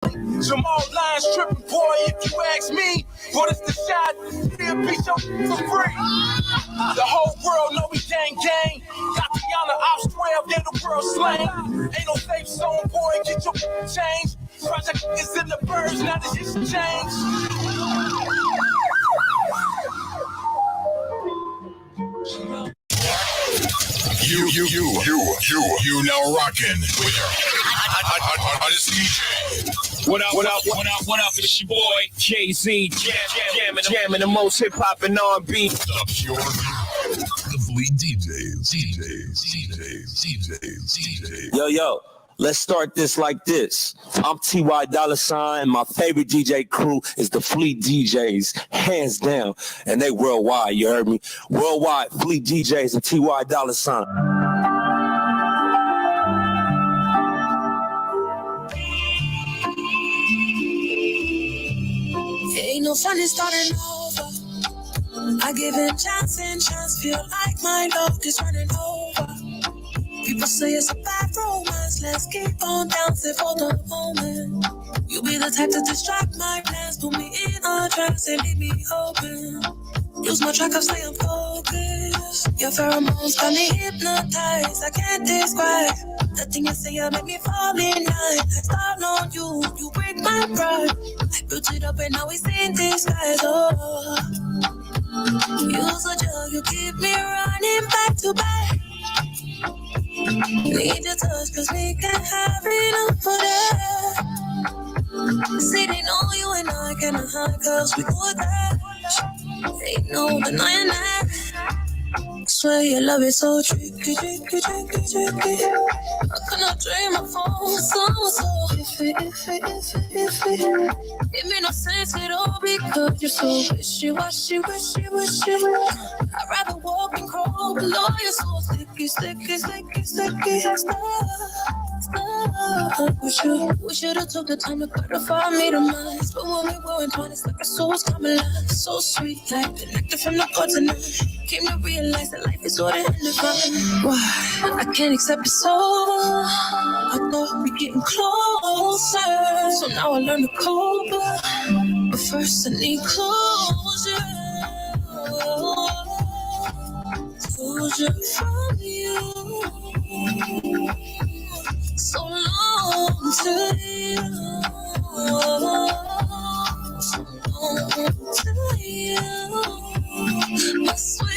Jamal Lyons tripping, boy, if you ask me. But it's the shot, he'll be so for free. The whole world know we gang gang. Got the honor, ops 12, yeah, the world slang. Ain't no safe zone, boy, get your change. Project is in the birds, now this shit's changed. You now rockin' with your hottest DJ. What up, it's your boy, Quise, jamming the most hip-hop and R&B. The pure, the fleet DJs. Yo, let's start this like this. I'm T.Y. $, and my favorite DJ crew is the Fleet DJs, hands down. And they worldwide, you heard me? Worldwide, Fleet DJs and T.Y. $. Ain't no fun in starting over. I give it chance and chance, feel like my luck is running over. People say it's a bad romance, let's keep on dancing for the moment. You be the type to distract my plans, put me in a trance and leave me open. Lose my track of staying focused. Your pheromones got me hypnotized, I can't describe. The thing you say, you make me fall in line. I start on you, you break my pride. I built it up and now it's in disguise. Oh, use a drug, you keep me running back to back. Need your touch, cause we can't have enough for that. See, they know you and I cannot hide, cause we put that. Ain't no denying that. Swear your love is so tricky. I cannot dream of falling so iffy. It made no sense at all because you're so wishy-washy. I'd rather walk and crawl below you, so sticky. We should've took the time to clarify me the minds. But when we were in 20s, like our souls come alive. So sweet, like connected from the core tonight. Came to realize that life is what it defined. Why? I can't accept it, so I thought we getting closer. So now I learn to cope, but first I need closure. Closure from you. So long to you. So long to you. My sweet.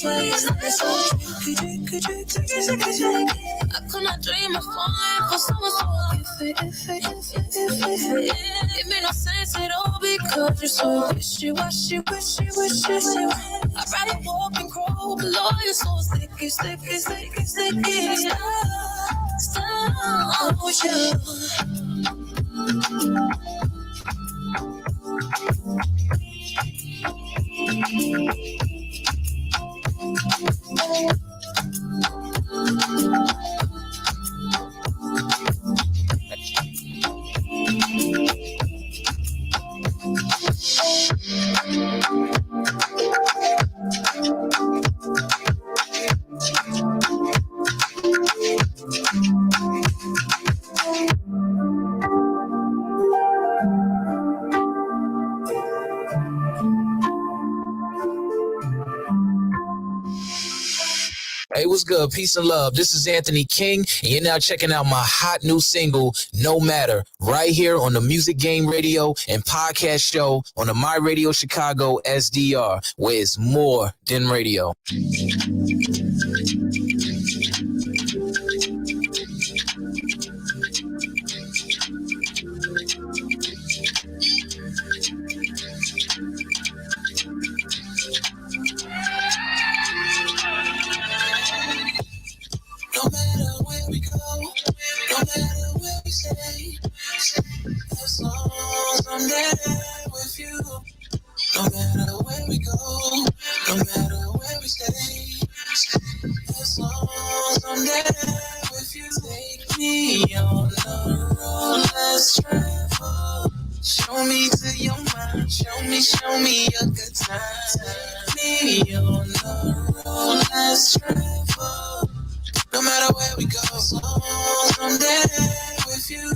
I could not dream of falling for someone so iffy. It made no sense at all because you're so wishy-washy. I'd rather walk and crawl below you, so sticky. Stop with you. Hey, what's good? Peace and love. This is Anthony King, and you're now checking out my hot new single, No Matter, right here on the Music Game Radio and podcast show on the My Radio Chicago SDR, where it's more than radio. No matter where we go, no matter where we stay, as long as I'm there with you. No matter where we go, no matter where we stay, as long as I'm there with you. Take me on the road, let's travel. Show me to your mind, show me a good time. Take me on the road, let's travel. No matter where we go, as long as I'm there with you.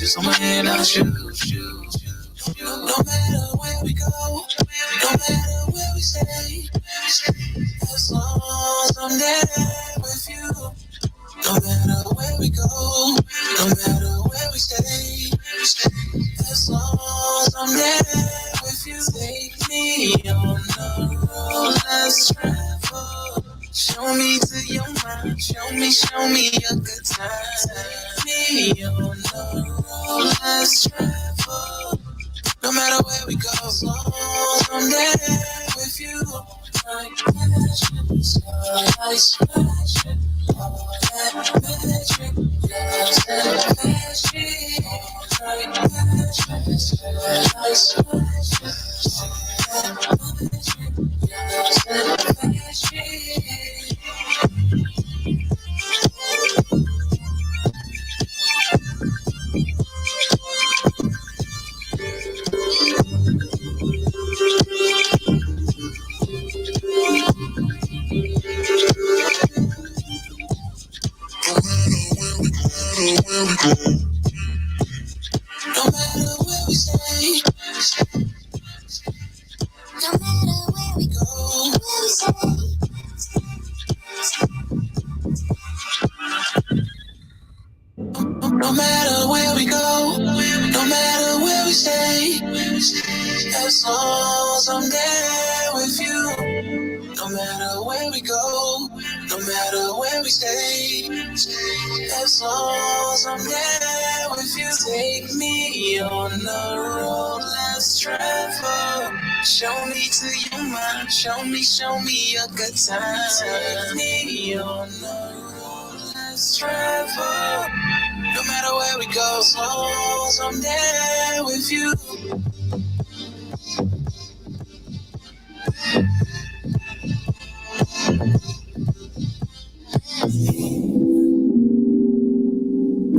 So man, I choose. No matter where we go, no matter where we stay, as long as I'm there with you. No matter where we go, no matter where we stay, as long as I'm there with you. Take me on the road, let's travel. Show me to your mind, show me a good time. Take me on the road, let's travel. No matter where we go, as long as I'm there with you. Like magic, starlight magic, all that magic, love's that magic, like magic, starlight magic, all that magic, love's that magic. No matter where we stay, no matter where we go, where we stay. No matter where we go, no matter where we stay, as long as I'm there with you. No matter where we go, no matter where we stay, as long as I'm there with you. Take me on the road, let's travel. Show me to your mind, show me a good time. Take me on the road, let's travel. No matter where we go, as long as I'm there with you.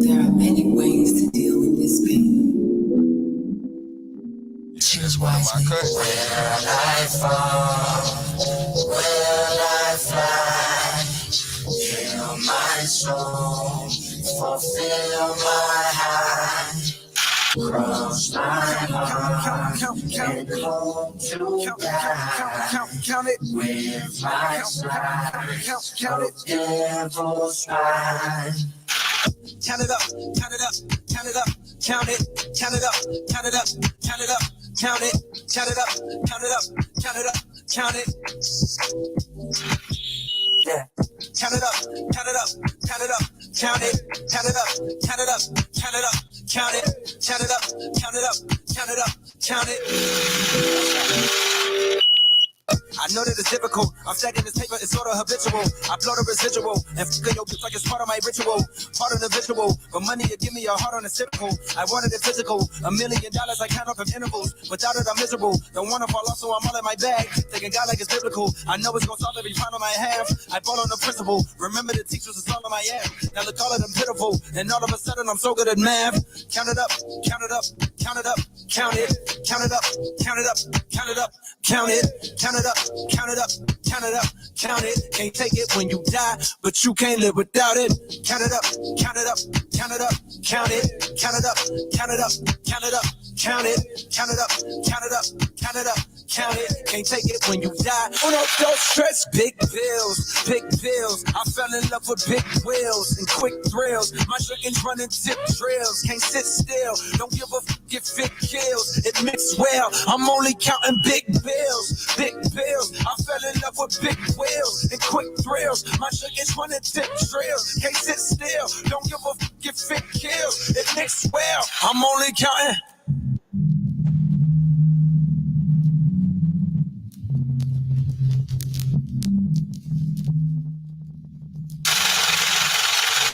There are many ways to deal with this pain. Choose wisely. Will I fall? Will I fly? Heal my soul, fulfill my high. Cross my heart and hope to die with my stride of devil's pride. Count it up, count it up, count it up, count it, count it up, count it up, count it up, count it, count it up, count it up, count it up, count it. Yeah. Count it up, count it up, count it up, count it, count it up, count it up, count it up, count it, count it up, count it up, count it up, count it. I know that it's difficult. I'm stacking this paper, it's sort of habitual. I blow the residual and fucking your bitch like it's part of my ritual, part of the visual. But money, you give me a heart on a cynical. I wanted it physical. $1 million I count up in intervals. Without it, I'm miserable. Don't want to fall off, so I'm all in my bag. Thinking God like it's biblical. I know it's gonna solve every problem I have. I fall on the principle. Remember the teachers, it's all in my ass. Now look, all of them pitiful. And all of a sudden, I'm so good at math. Count it up, count it up, count it up, count it, count it up, count it up, count it up, count it, count it up. Count it up, count it up, count it. Can't take it when you die, but you can't live without it. Count it up, count it up, count it up, count it, count it up, count it up, count it up, count it, count it up, count it up, count it up, count it. Can't take it when you die. Oh no, don't stress. Big bills, big bills. I fell in love with big wheels and quick thrills. My chickens running tip drills. Can't sit still. Don't give a fuck if it kills. It mixed well. I'm only counting big bills, big bills. I fell in love with big wheels and quick thrills. My chickens running tip drills. Can't sit still. Don't give a fuck if it kills. It mixed well. I'm only counting.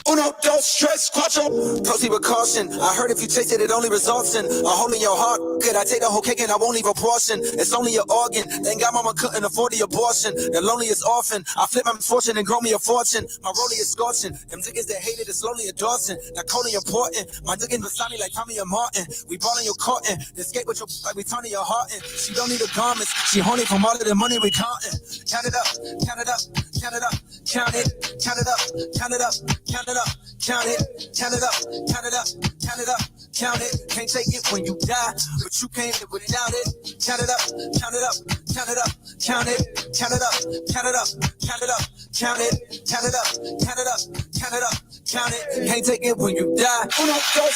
Uno, don't stress, quattro. Proceed with caution. I heard if you taste it, it only results in a hole in your heart. Could I take the whole cake and I won't leave a portion? It's only an organ. Thank God mama couldn't afford the abortion. The loneliest orphan. I flip my misfortune and grow me a fortune. My rollie is scorching. Them niggas that hated it slowly endorsing. That Kool important. My nigga beside me like Tommy and Martin. We ballin' your courtin'. Escape with your like we turning your heart in. She don't need the garments. She horny from all of the money we countin'. Count it up, count it up, count it up, count it, count it up, count it up, count it up, count it, count it up, count it up, count it up, count it. Can't take it when you die, but you can't live without it. Count it up, count it up, count it up, count it, count it up, count it up, count it up, count it, count it up, count it up, count it up, count it. Can't take it when you die. Will I fall?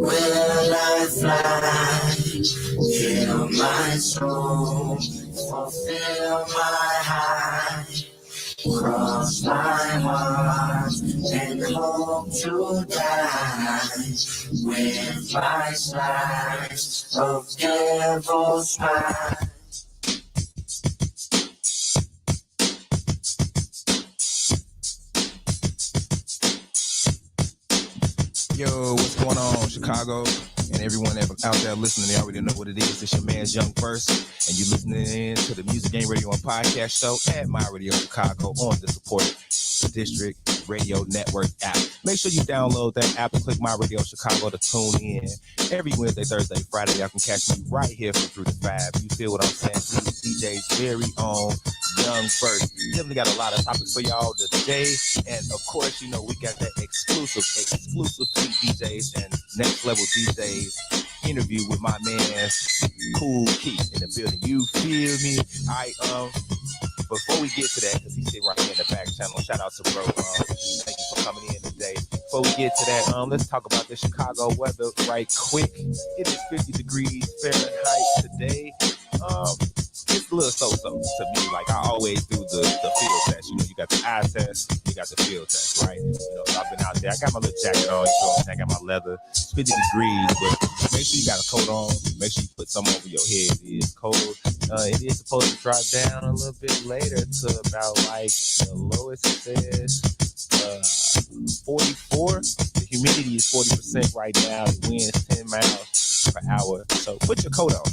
Will I fly? Heal my soul, fulfill my high. Cross my heart and hope to die with my slice of devil's pie. Yo, what's going on, Chicago? And everyone out there listening, they already know what it is. It's your man's Young First, and you're listening to the Music Game Radio and Podcast Show at My Radio Chicago on the supported District Radio Network app. Make sure you download that app and click My Radio Chicago to tune in every Wednesday, Thursday, Friday. Y'all can catch me right here from 3 to 5. You feel what I'm saying? DJ's very own Young First. Definitely got a lot of topics for y'all today. And of course, you know, we got that exclusive DJs and next level DJs interview with my man Kool in the building. You feel me? Before we get to that, because he's sitting right here in the back channel, shout out to bro. Thank you for coming in today. Before we get to that, let's talk about the Chicago weather right quick. It is 50 degrees Fahrenheit today. It's a little so-so to me. Like I always do the field test. You know, you got the eye test, you got the field test, right? You know, so I've been out there. I got my little jacket on, I got my leather. It's 50 degrees, but make sure you got a coat on. Make sure you put something over your head. It is cold. It is supposed to drop down a little bit later to about like the lowest says 44. The humidity is 40% right now. The wind is 10 miles per hour. So put your coat on.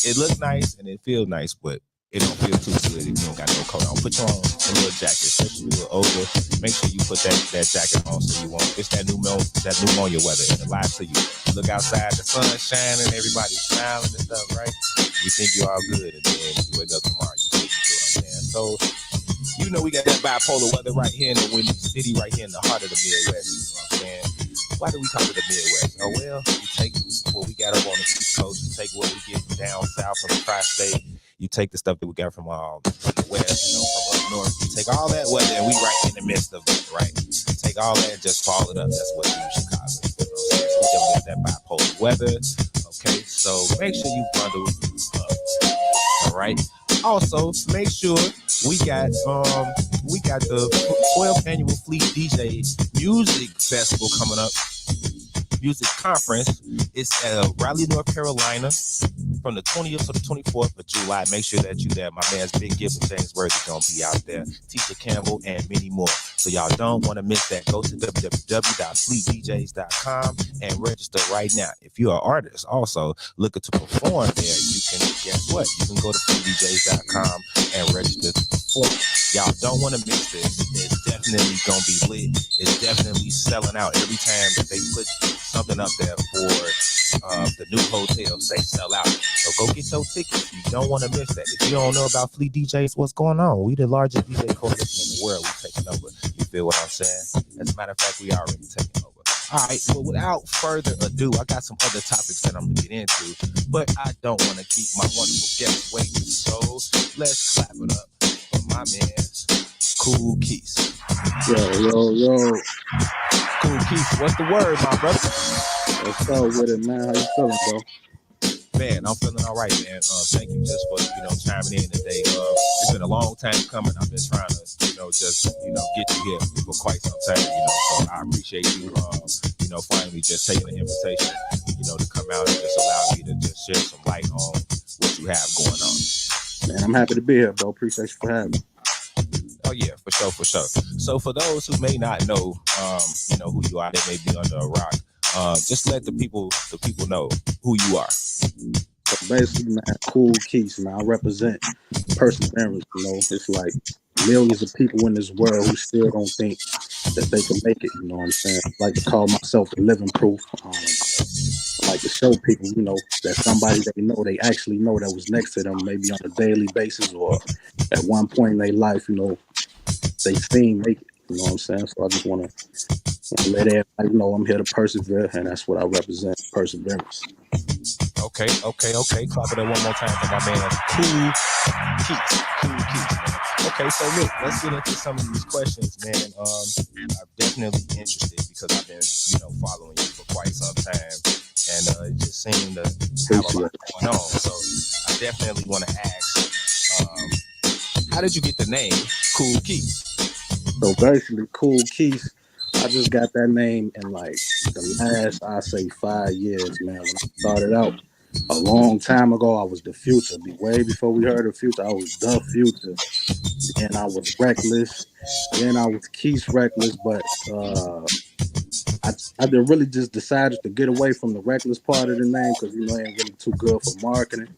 It looks nice and it feels nice, but it don't feel too good if you don't got no coat on. Put your on a little jacket, especially a little older. Make sure you put that jacket on so you won't. It's that pneumonia weather and it lies to you. You look outside, the sun shining, everybody's smiling and stuff, right? You think you're all good, and then you wake up tomorrow, you think you feel what I'm saying. So, you know, we got that bipolar weather right here in the Windy City, right here in the heart of the Midwest. You know what I'm saying? Why do we call it the Midwest? Oh, well, you take what we got up on the East Coast, you take what we get down south from the tri-state, you take the stuff that we got from the West, you know, from up north, you take all that weather and we right in the midst of it, right? You take all that and just fall it up. That's what we do in Chicago. You know what I'm saying? So we definitely got that bipolar weather. Okay, so make sure you bundle up. All right. Also, make sure we got the 12th annual Fleet DJ Music Festival coming up. Music Conference. It's at Raleigh, North Carolina, from the 20th to the 24th of July. Make sure that you there. My man's Big Gibbs and James Worthy gonna be out there. Tisha Campbell and many more. So y'all don't want to miss that. Go to www.fleetdjs.com and register right now. If you're an artist, also looking to perform there, you can guess what? You can go to fleetdjs.com and register to perform. Y'all don't want to miss this. It's definitely gonna be lit. It's definitely selling out every time that they put something up there for the new hotels. They sell out. So go get your tickets. You don't want to miss that. If you don't know about Fleet DJs, what's going on? We the largest DJ coalition in the world. We taking over. You feel what I'm saying? As a matter of fact, we already taking over. All right. Well, without further ado, I got some other topics that I'm gonna get into, but I don't want to keep my wonderful guests waiting. So let's clap it up for my man, Kool Quise. Yo. Kool Quise, what's the word, my brother? What's up with it, man? How you feeling, bro? Man, I'm feeling all right, man. Thank you just for, chiming in today. It's been a long time coming. I've been trying to, just, get you here for quite some time, so I appreciate you, finally just taking the invitation, to come out and just allow me to just shed some light on what you have going on. Man, I'm happy to be here, bro. Appreciate you for having me. Oh yeah, for sure. So for those who may not know, who you are, they may be under a rock. Just let the people know who you are. So basically, man, Kool Quise, man, I represent perseverance. It's like millions of people in this world who still don't think that they can make it. You know what I'm saying? I like to call myself the living proof. I like to show people, that somebody they actually know that was next to them, maybe on a daily basis or at one point in their life, they seen make it. You know what I'm saying? So I just want to let everybody know I'm here to persevere, and that's what I represent: perseverance. Okay. Clap it up one more time for my man, Kool Keith. Okay, so look, let's get into some of these questions, man. I'm definitely interested because I've been, following you for quite some time, and it just seemed to have a lot going on. So I definitely want to ask, how did you get the name Kool Keith? So basically, Kool Keith, I just got that name in like the last, I say, 5 years, man. When I started out a long time ago, I was the Future. Way before we heard of Future, I was the Future. Then I was Reckless. Then I was Keith Reckless, but I really just decided to get away from the Reckless part of the name because it ain't really too good for marketing.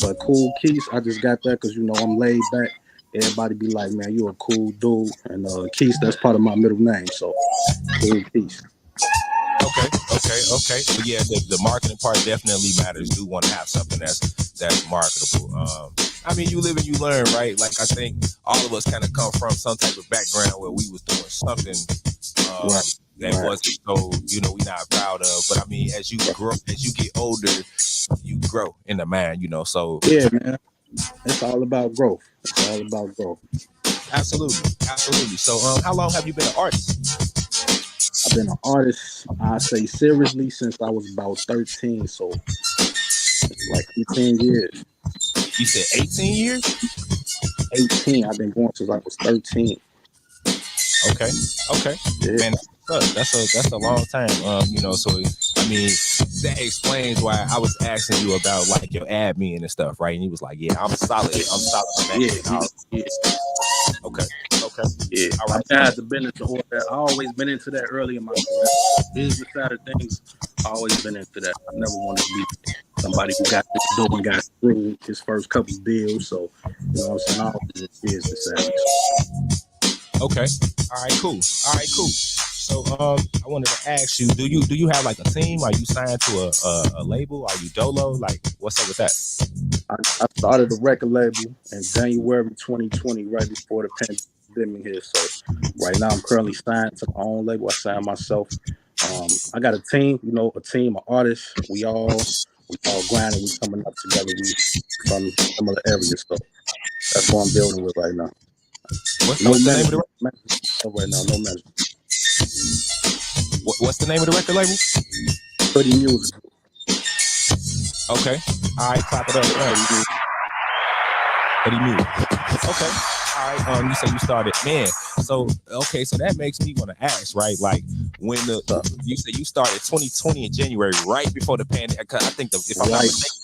But Kool Keith, I just got that because I'm laid back. Everybody be like, man, you a cool dude, and Keith, that's part of my middle name, so Kool Keith. Okay. But yeah, the marketing part definitely matters. Do want to have something that's marketable. I mean, you live and you learn, right? Like I think all of us kind of come from some type of background where we was doing something that wasn't so, we not proud of. But I mean, as you grow, as you get older, you grow in the mind, So yeah, man, it's all about growth. Absolutely. So, how long have you been an artist? I've been an artist, I say seriously, since I was about 13, so it's like 18 years. You said 18 years? 18. I've been going since I was 13. Okay. Yeah. Man, that's a long time. So I mean, that explains why I was asking you about like your admin and stuff, right? And he was like, "Yeah, I'm solid. Yeah. Okay. Yeah. All right. I had the business order. I always been into that early in my career. Business side of things, I always been into that. I never wanted to be somebody who got this dope and got through his first couple deals. So, what I'm saying? I always been business savvy. Okay. All right. Cool. So, I wanted to ask you: Do you have like a team? Are you signed to a label? Are you dolo? Like, what's up with that? I started a record label in January 2020, right before the pandemic hit. So, right now I'm currently signed to my own label. I signed myself. I got a team, a team of artists. We all grinding. We coming up together. We from similar areas. So that's what I'm building with right now. What's the name of the record? Right now, no management. What's the name of the record label? Hoodie Music. Okay. All right, clap it up. Hoodie Music. Okay. All right. You say you started, man. So that makes me want to ask, right? Like when you say you started 2020 in January, right before the pandemic. I think if I'm not mistaken,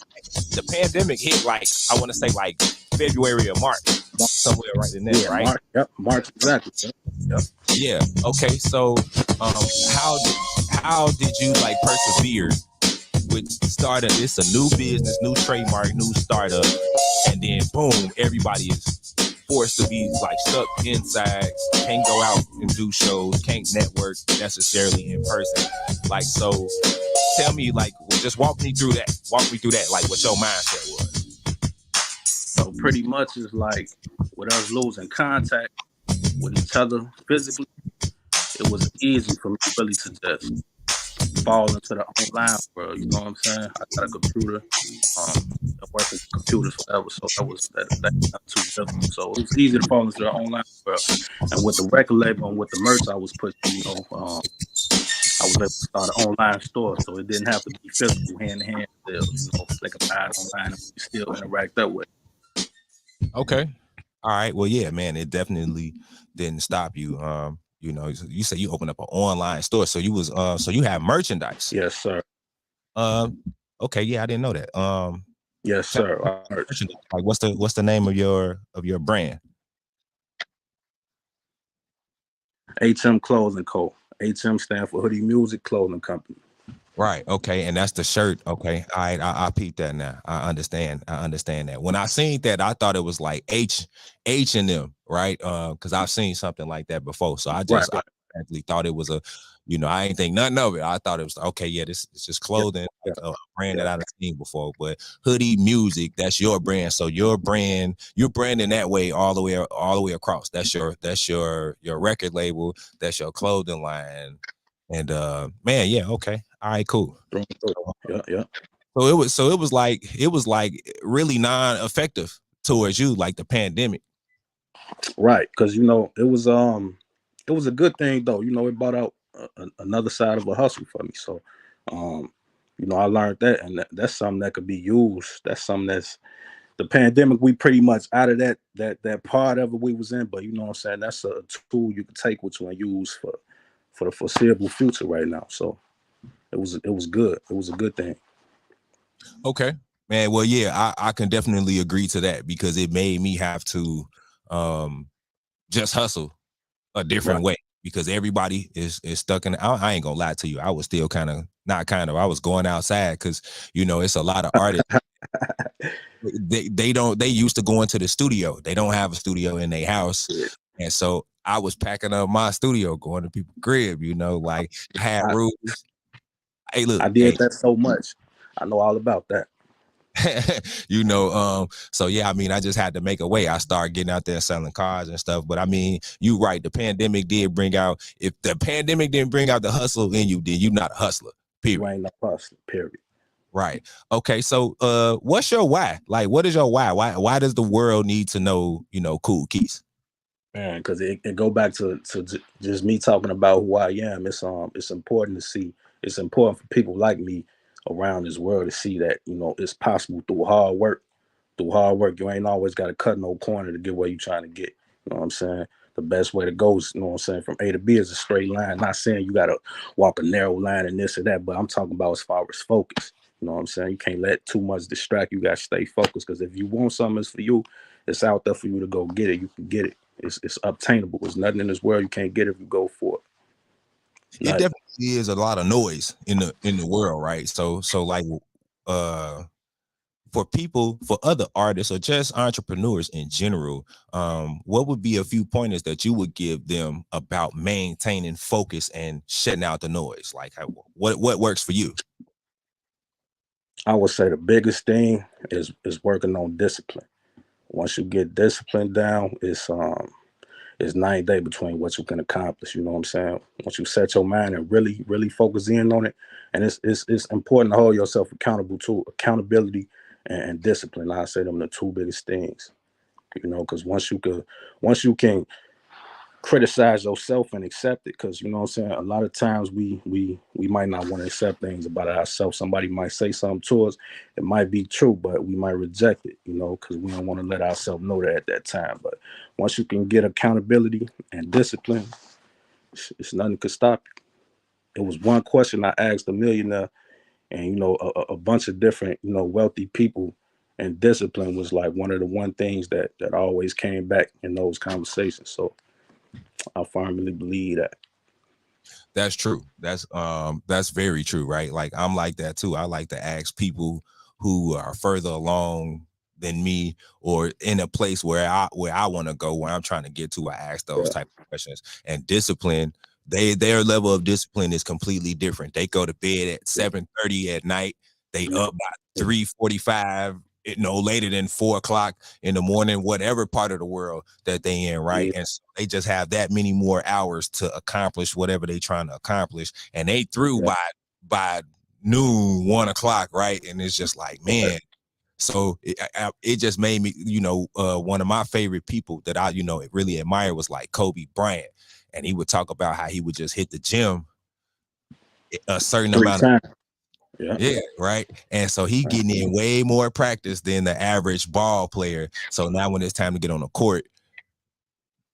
the pandemic hit like I want to say like February or March, somewhere right in there, right? March exactly. Yep. Yeah. Okay. So, how did you like persevere with starting this a new business, new trademark, new startup, and then boom, everybody is forced to be like stuck inside, can't go out and do shows, can't network necessarily in person. Like, so tell me, like, just walk me through that, like what your mindset was. So pretty much it's like with us losing contact with each other physically, it was easy for me really to just fall into the online world. You know what I'm saying? I got a computer. I work with computers forever, so that not too difficult. So it was easy to fall into the online world. And with the record label and with the merch I was pushing, I was able to start an online store, so it didn't have to be physical hand-to-hand sales. They could buy it online and we still interact that way. Okay. All right. Well, yeah, man, it definitely didn't stop you. You say you opened up an online store, so you was so you have merchandise. Yes, sir. Okay, yeah, I didn't know that. Yes, sir. Like, what's the name of your brand? HM Clothing Co. HM stand for Hoodie Music Clothing Company. Right. Okay. And that's the shirt. Okay. All right. I peeped that now. I understand that. When I seen that, I thought it was like H&M, right? Because I've seen something like that before. So I actually thought it was a You know, I ain't think nothing of it. I thought it was okay. Yeah, this is just clothing, like a brand that I've seen before. But Hoodie Music, that's your brand. So your brand, you're branding that way all the way across. That's your record label. That's your clothing line. And man, yeah, okay, all right, cool. Yeah. So it was like really non-effective towards you, like the pandemic. Right, because you know it was a good thing though. You know, it brought out another side of a hustle for me. So, you know, I learned that, and that's something that could be used. That's something that's the pandemic. We pretty much out of that part of it we was in. But you know what I'm saying? That's a tool you can take which one use for the foreseeable future right now. So it was good. It was a good thing. Okay, man. Well, yeah, I can definitely agree to that because it made me have to just hustle a different way because everybody is stuck in. I ain't gonna lie to you. I was still I was going outside because, you know, it's a lot of artists. they used to go into the studio. They don't have a studio in their house. And so I was packing up my studio, going to people's crib, you know, like I had rules. Hey, look, I did that so much. I know all about that. You know, so yeah, I mean, I just had to make a way. I started getting out there selling cars and stuff. But I mean, you right, the pandemic did bring out, if the pandemic didn't bring out the hustle in you, then you're not a hustler, period. You ain't no hustler, period. Right. Okay. So what's your why? Like, what is your why? Why does the world need to know, you know, Kool Quise? Man, because it go back to just me talking about who I am. It's important to see. It's important for people like me around this world to see that, you know, it's possible through hard work. Through hard work, you ain't always got to cut no corner to get where you're trying to get. You know what I'm saying? The best way to go is, you know what I'm saying, from A to B is a straight line. Not saying you got to walk a narrow line and this or that, but I'm talking about as far as focus. You know what I'm saying? You can't let too much distract you. You got to stay focused because if you want something, it's for you. It's out there for you to go get it. You can get it. It's obtainable. There's nothing in this world you can't get if you go for it. It definitely is a lot of noise in the world, right? So like for people, for other artists or just entrepreneurs in general, what would be a few pointers that you would give them about maintaining focus and shutting out the noise? Like what works for you? I would say the biggest thing is working on discipline. Once you get discipline down, it's night and day between what you can accomplish. You know what I'm saying? Once you set your mind and really focus in on it, and it's important to hold yourself accountable to accountability and discipline. I say them the two biggest things. You know, because once you can criticize yourself and accept it, because you know what I'm saying, a lot of times we might not want to accept things about ourselves. Somebody might say something to us, it might be true, but we might reject it, you know, because we don't want to let ourselves know that at that time. But once you can get accountability and discipline, it's nothing could stop you. It was one question I asked a millionaire, and you know, a bunch of different, you know, wealthy people, and discipline was like one of the one things that always came back in those conversations. So I firmly believe that. That's true. That's very true, right? Like I'm like that too. I like to ask people who are further along than me or in a place where I want to go, where I'm trying to get to. I ask those type of questions. And discipline, their level of discipline is completely different. They go to bed at 7:30 at night. They up by 3:45. No later than 4 o'clock in the morning, whatever part of the world that they in, right? And so they just have that many more hours to accomplish whatever they trying to accomplish, and they through by noon, 1 o'clock, right? And it's just like, man. So it just made me, you know, one of my favorite people that I, you know, really admire was like Kobe Bryant, and he would talk about how he would just hit the gym a certain amount of times. Yeah, right. And so he getting in way more practice than the average ball player. So now when it's time to get on the court,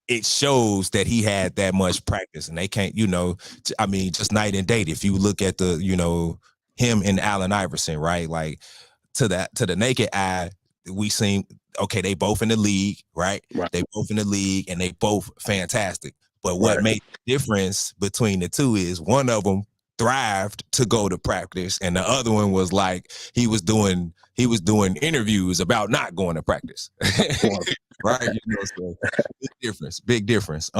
it shows that he had that much practice, and they can't, you know, I mean, just night and day. If you look at the, you know, him and Allen Iverson, right? Like to the naked eye, we seem okay. They both in the league, right? They both in the league, and they both fantastic. But what made the difference between the two is one of them thrived to go to practice, and the other one was like he was doing interviews about not going to practice. Right, you know, so big difference.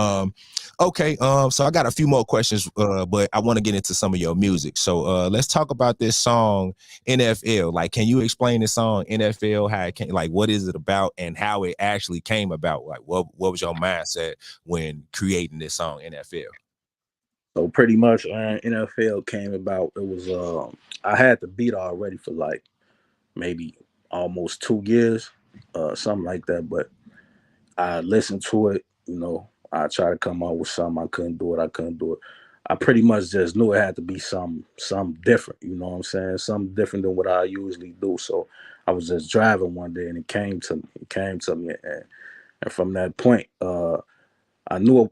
Okay, so I got a few more questions, but I want to get into some of your music. So let's talk about this song NFL. Like, can you explain the song NFL, how it came, like what is it about and how it actually came about? Like what was your mindset when creating this song NFL? So pretty much NFL came about. It was I had the beat already for like maybe almost 2 years, something like that. But I listened to it, you know. I tried to come up with something. I couldn't do it. I pretty much just knew it had to be something different. You know what I'm saying? Something different than what I usually do. So I was just driving one day, and it came to me, and from that point, I knew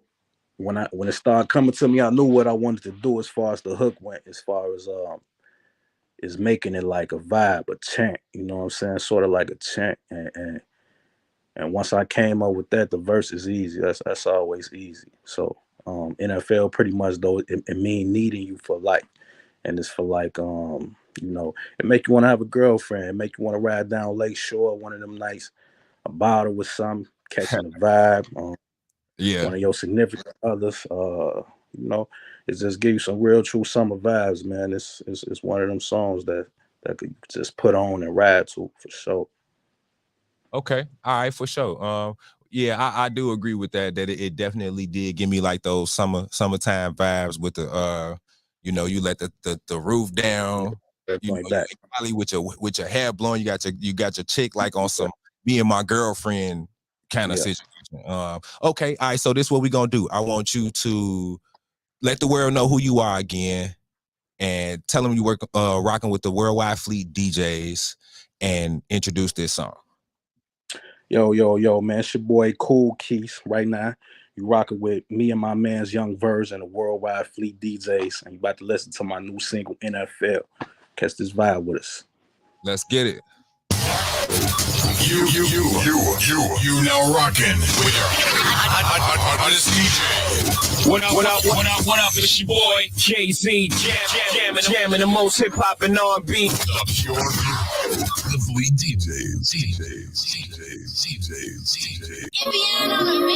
when it started coming to me, I knew what I wanted to do as far as the hook went. As far as is making it like a vibe, a chant. You know what I'm saying? Sort of like a chant, and once I came up with that, the verse is easy. That's always easy. So NFL pretty much though it mean needing you for life, and it's for like you know, it make you want to have a girlfriend, it make you want to ride down Lake Shore one of them nights, a bottle with some catching the vibe. Yeah. One of your significant others. You know, it just give you some real true summer vibes, man. It's one of them songs that could just put on and ride to for sure. Okay. All right, for sure. Yeah, I do agree with that it definitely did give me like those summertime vibes with the you know, you let the roof down, you know, you probably with your hair blown, you got your chick like on some me and my girlfriend kind of situation. Okay, all right, so this is what we're gonna do. I want you to let the world know who you are again and tell them you work rocking with the Worldwide Fleet DJs and introduce this song. Yo, man, it's your boy Kool Quise. Right now, you rocking with me and my man's Young Verse and the Worldwide Fleet DJs, and you about to listen to my new single NFL. Catch this vibe with us. Let's get it. You now rocking with your hottest DJ. What up, it's your boy, Jay-Z, jamming the most hip-hop and R&B. The Fleet DJs. Get on the mix.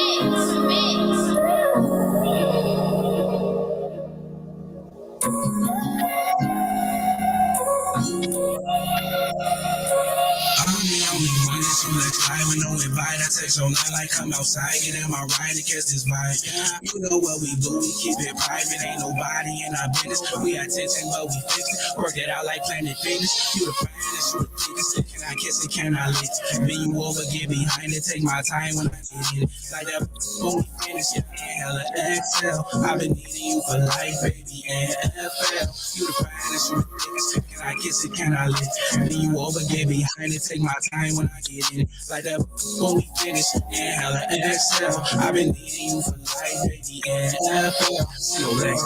So let's fly with no invite. I text all night like come outside, get in my ride and catch this vibe. You know what we do, we keep it private. Ain't nobody in our business. We attention, but we fix it. Work it out like Planet Fitness. You the finest, you the biggest. Can I kiss it? Can I lick it? Bend you over, get behind it. Take my time when I get it. Like that when we finish. Hella XL. I've been needing you for life, baby. NFL. You the finest, you the biggest. Can I kiss it? Can I lick it? Bend you over, get behind it. Take my time when I get it. Like that when we finish, and hella XL. I've been needing you for life, baby, and NFL. Slow legs,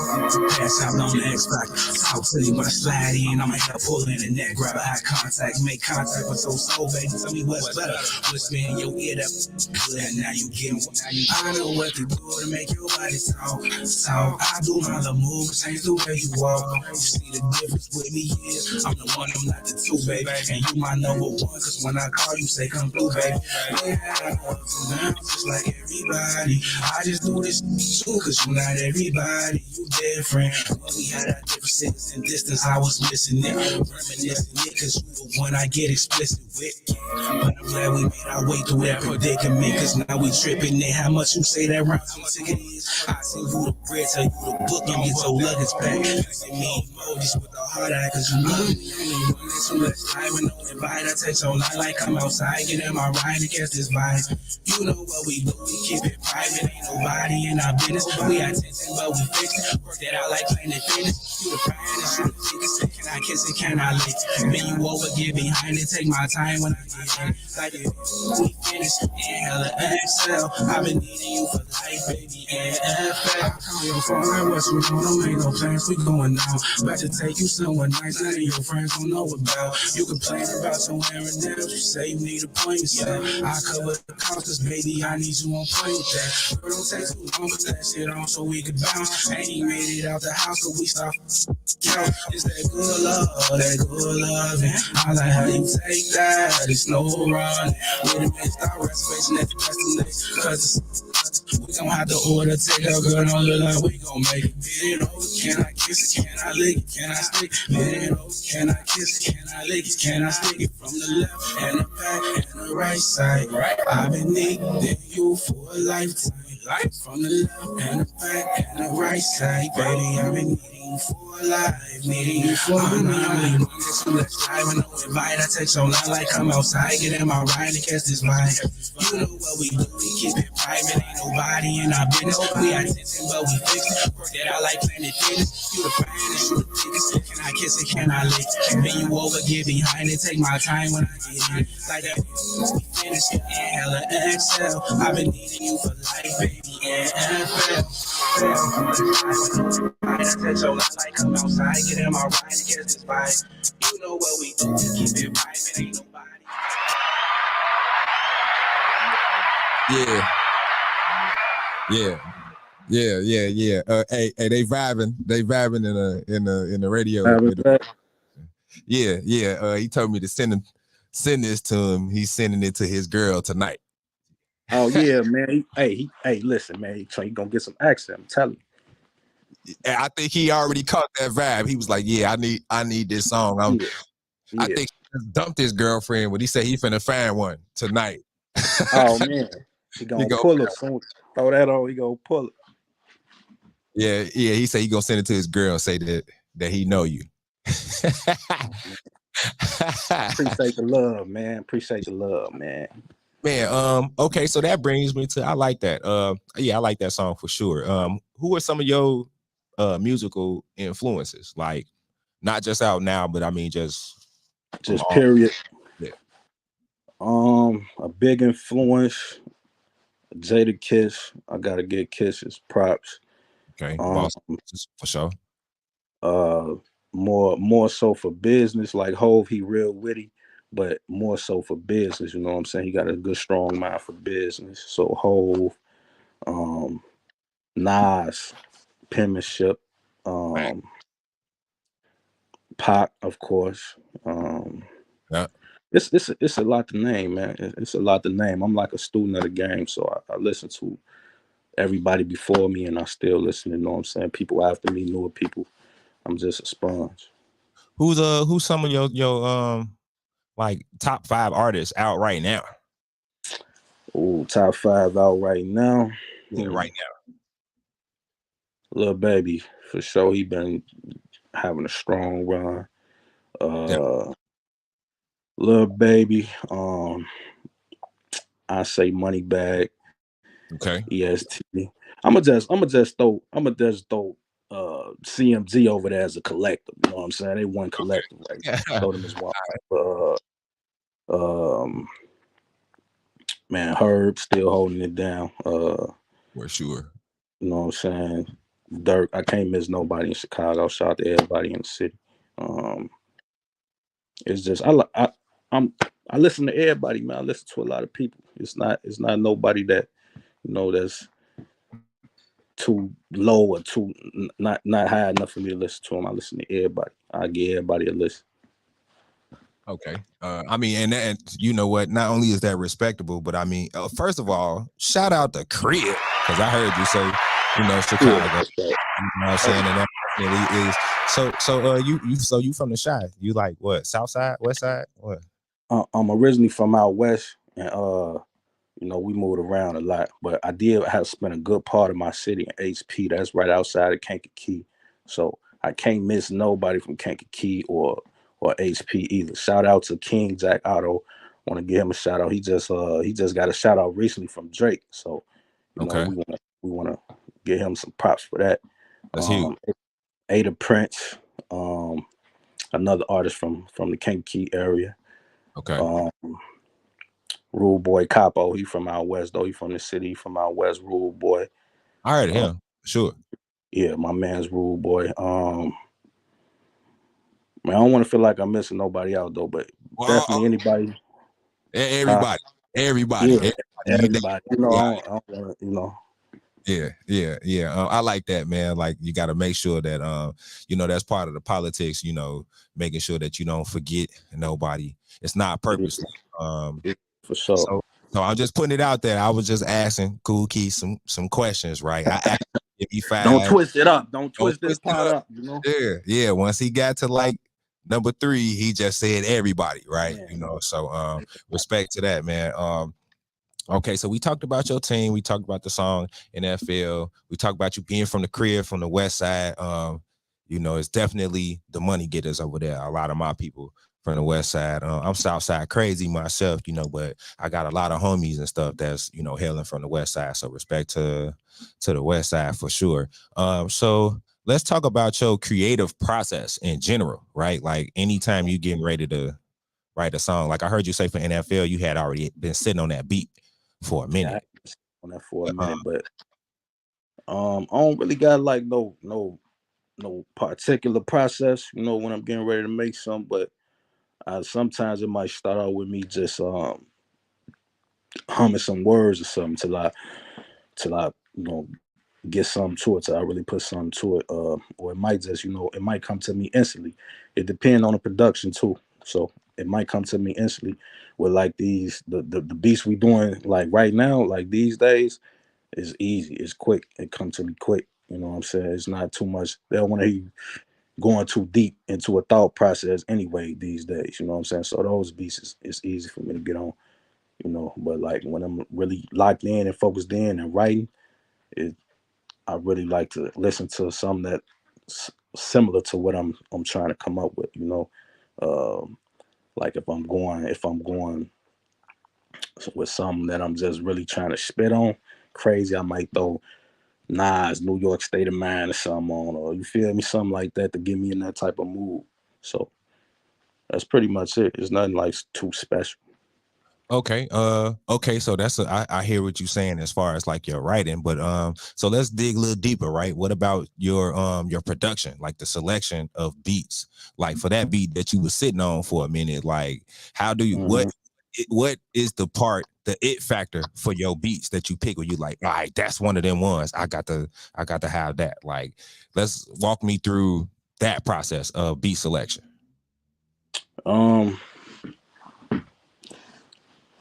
pass out on the X-Pac. Talk to you when I slide in, I'ma help pull in the neck, grab a eye contact, make contact with so slow, baby. Tell me what's better. Whisper in your ear that good, now you get me. I know what to do to make your body talk. I do my little move, change the way you walk. You see the difference with me, yeah. I'm the one, I'm not the two, baby. And you my number one, cause when I call you, say come through, baby. Yeah, I know ups and downs just like everybody. I just do this too, cause you not everybody. You different. When we had our differences in distance, I was missing it. Reminiscing it, cause you the one I get explicit with. But I'm glad we made our way through that predicament, cause now we tripping it. How much you say that round ticket is? I send you the bread, tell you the book, and get your luggage back. Send me emojis with the heart eye, cause you love me. I ain't so much time with no invite. I text all night like come outside, get in my ride and catch this vibe. You know what we do, we keep it private. Ain't nobody in our business. We attention, but we fix it. Work that out like Planet Fitness. You the finest, you the biggest. Can I kiss it? Can I lick it? Bend you over, get behind it. Take my time when I get in. Like it, we finish. Hella XL. I've been needing you for life, baby. NFL. I call your phone, like what you doing? Don't make no plans, we going now. About to take you somewhere nice, none of your friends don't know about. You complain about somewhere and down. You say you need appointments. I cover the cost, cause baby, I need you on point with that. Girl, don't take too long, put that shit on so we can bounce. Ain't even made it out the house, so we stop. Yo, is that good that good loving. I like how you take that, it's no running. Wait a minute, start reservation at the destination. Cause we gon' have to order, take her girl, don't look like we gon' make it. Bend it over, can I kiss it? Can I lick it? Can I stick it? Bend it over, can I kiss it? Can I lick it? Can I stick it? From the left and the back and the right side. I've been needing you for a lifetime. From the left and the back and the right side, baby, I've been needing you for a life, needing you for a night. Let's dive in, no invite. I text your line like I'm outside, get in my ride and catch this vibe. You know what we do, we keep it private, ain't nobody in our business. We are tension, but we fix it. Work it out like Planet Fitness. You the finest, you the biggest. Can I kiss it? Can I lick it? Bend you over, get behind it. Take my time when I get in. Like that, we finish it. Inhale and exhale. I've been needing you for life, baby. NFL. I text your line like I'm outside, get in my ride and catch this vibe. You know what we do, keep it private, ain't nobody. Yeah. Hey, they vibing in the radio. Yeah. He told me to send this to him. He's sending it to his girl tonight. Oh yeah, man. Hey, listen, man. So you gonna get some accent? I'm telling you. I think he already caught that vibe. He was like, "Yeah, I need this song." I think he just dumped his girlfriend, but he said he finna find one tonight. Oh man, he gonna pull it. Soon. Throw that on. He gonna pull it. Yeah. He said he gonna send it to his girl and say that he know you. Appreciate the love, man. Appreciate the love, man. Man, okay, so that brings me to I like that. I like that song for sure. Who are some of your musical influences? Like not just out now, but I mean just period. Yeah. A big influence, Jada Kiss. I gotta get Kiss's props. Okay, for sure. More so for business, like Hove, he real witty. But more so for business, you know what I'm saying? He got a good, strong mind for business. So Hove, Nas, penmanship, Pac, of course. Yeah. It's a lot to name, man. It's a lot to name. I'm like a student of the game, so I listen to everybody before me, and I still listen. You know what I'm saying? People after me, newer people. I'm just a sponge. Who's some of your like top 5 artists out right now? Oh, top 5 out right now. Yeah, right now. Lil Baby, for sure. He been having a strong run. Lil Baby, I say Moneybag. Okay. EST. I'ma just throw CMG over there as a collective. You know what I'm saying? They one collective, right? Throw them as one. Man, Herb still holding it down. For sure. You know what I'm saying? Dirk, I can't miss nobody in Chicago. Shout out to everybody in the city. It's just I listen to everybody, man. I listen to a lot of people. It's not nobody that, you know, that's too low or too not high enough for me to listen to them. I listen to everybody. I give everybody a listen. Okay. I mean, and you know what? Not only is that respectable, but I mean, first of all, shout out to Crib, because I heard you say, you know, Chicago. Yeah, you know what I'm saying? And that really is so you from the Chi? You like what? South side, west side? What? I'm originally from out west, and you know, we moved around a lot, but I did have spent a good part of my city in HP. That's right outside of Kankakee. So I can't miss nobody from Kankakee or HP either. Shout out to King Jack Otto. Want to give him a shout out. He just got a shout out recently from Drake. So you know, we want to give him some props for that. That's huge. Ada Prince, another artist from the Kankakee area. Okay. Rude Boy Capo, he from out west though. He from the city. He from out west. Rude Boy. I heard him. Sure. Yeah, my man's Rude Boy. Man, I don't want to feel like I'm missing nobody out though, but definitely anybody. Everybody. Yeah, everybody. You know, I don't wanna, you know. Yeah. I like that, man. Like you got to make sure that that's part of the politics. Making sure that you don't forget nobody. It's not purposely. For sure. So I'm just putting it out there. I was just asking Kool Keith some questions, right? I asked if he found. Don't twist it up. Don't twist this pot up. Yeah. Once he got to like number 3, he just said everybody, right? Man. So respect to that, man. Okay, so we talked about your team. We talked about the song NFL. We talked about you being from the crib, from the West Side. It's definitely the money getters over there. A lot of my people from the West Side. I'm South Side crazy myself, but I got a lot of homies and stuff that's hailing from the West Side. So respect to the West Side for sure. So let's talk about your creative process in general, right? Like anytime you getting ready to write a song, like I heard you say for NFL, you had already been sitting on that beat for a minute. On that for a minute, but I don't really got like no particular process, when I'm getting ready to make something, but sometimes it might start out with me just humming some words or something till I get something to it, till I really put something to it, or it might just it might come to me instantly. It depends on the production too, so it might come to me instantly. With like the beats we doing like right now, like these days, it's easy, it's quick, it comes to me quick. You know what I'm saying? It's not too much. They don't want to hear you going too deep into a thought process anyway these days. You know what I'm saying? So those beats it's easy for me to get on. But like when I'm really locked in and focused in and writing, I really like to listen to something that's similar to what I'm trying to come up with. Like if I'm going with something that I'm just really trying to spit on crazy, I might throw Nas New York State of Mind or something on, or you feel me, something like that to get me in that type of mood. So that's pretty much it. It's nothing like too special. Okay. So I hear what you're saying as far as like your writing, but so let's dig a little deeper, right? What about your production, like the selection of beats, like for that beat that you were sitting on for a minute, like how do you what is the it factor for your beats that you pick where you like, all right, that's one of them ones. I got to have that. Like, let's walk me through that process of beat selection.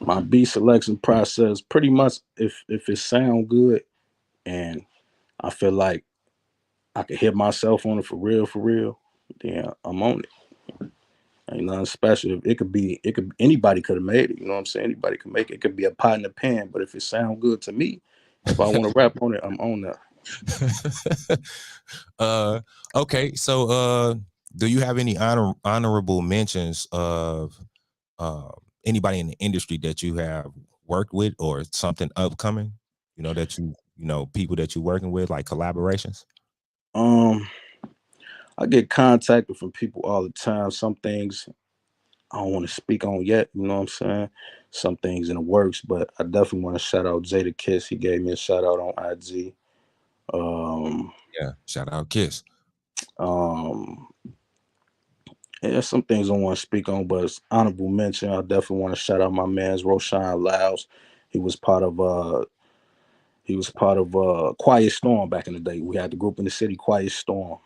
My beat selection process, pretty much if it sound good and I feel like I can hit myself on it for real, then I'm on it. Ain't nothing special. Anybody could have made it. You know what I'm saying? Anybody can make it. It could be a pot in the pan, but if it sound good to me, if I want to rap on it, I'm on that. Okay, so do you have any honorable mentions of anybody in the industry that you have worked with or something upcoming? That people that you're working with, like collaborations? I get contacted from people all the time. Some things I don't want to speak on yet, you know what I'm saying? Some things in the works, but I definitely want to shout out Jada Kiss. He gave me a shout out on IG. Yeah, shout out Kiss. Yeah, some things I don't want to speak on, but it's honorable mention. I definitely want to shout out my man's Roshan Lyles. He was part of Quiet Storm back in the day. We had the group in the city, Quiet Storm.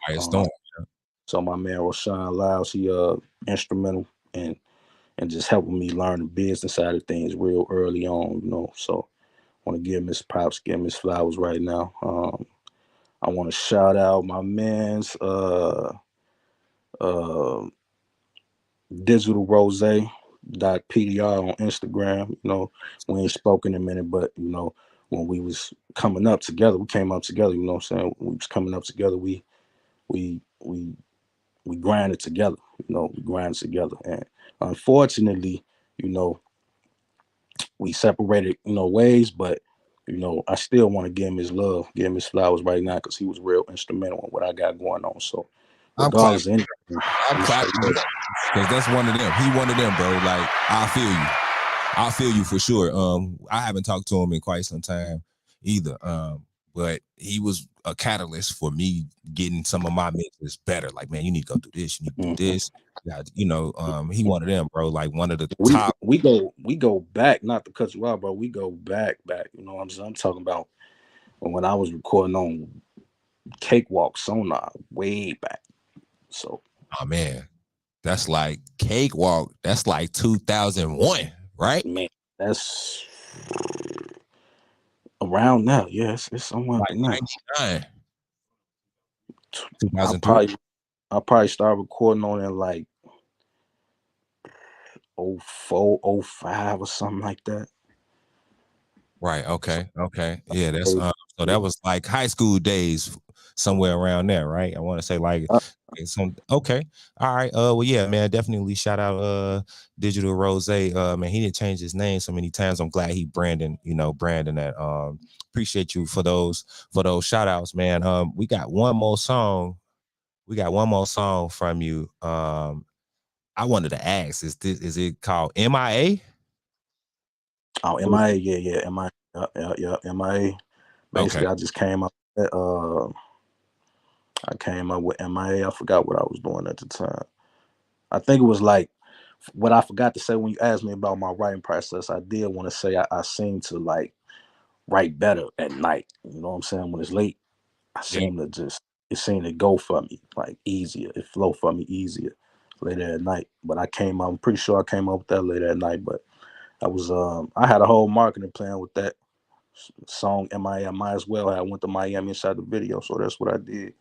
So my man Roshan Lyles, he instrumental and just helping me learn the business side of things real early on, So I want to give him his props, give him his flowers right now. I want to shout out my man's Digital Rose .pdr on Instagram. We ain't spoken in a minute, but when we was coming up together, we came up together, you know what I'm saying? We was coming up together, we grinded together, we grinded together. And unfortunately, we separated, ways, but I still want to give him his love, give him his flowers right now, because he was real instrumental in what I got going on. So regardless of anything, I'm clapping because that's one of them. He one of them, bro. Like, I feel you for sure. I haven't talked to him in quite some time either. But he was a catalyst for me getting some of my mixes better. Like, man, you need to go do this, you need to do this. Yeah, he one of them, bro. Like one of the top. We go back, not to cut you out, bro. We go back. You know what I'm saying? I'm talking about when I was recording on Cakewalk Sonar way back. So, oh man, that's like Cakewalk. That's like 2001, right? man, that's around now. Yes, it's somewhere up Like in there. 99, I 2003. probably started recording on it like 04, 05 or something like that. Right. Okay. Okay. Yeah. That's so that was like high school days, somewhere around there, right? I want to say like some. Okay. All right. Well, yeah, man. Definitely shout out Digital Rose. Man, he didn't change his name so many times. I'm glad he Brandon that. Appreciate you for those shout outs, man. We got one more song. From you. I wanted to ask, is it called MIA? Oh, MIA, yeah, MIA, yeah, MIA. Basically, Okay. I just came up. I came up with MIA. I forgot what I was doing at the time. I think it was like what I forgot to say when you asked me about my writing process. I did want to say I seem to like write better at night. You know what I'm saying? When it's late, I Yeah. seem to it seemed to go for me like easier. It flow for me easier later at night. But I'm pretty sure I came up with that later at night. But I had a whole marketing plan with that song MIA. I might as well have went to Miami and shot the video. So that's what I did.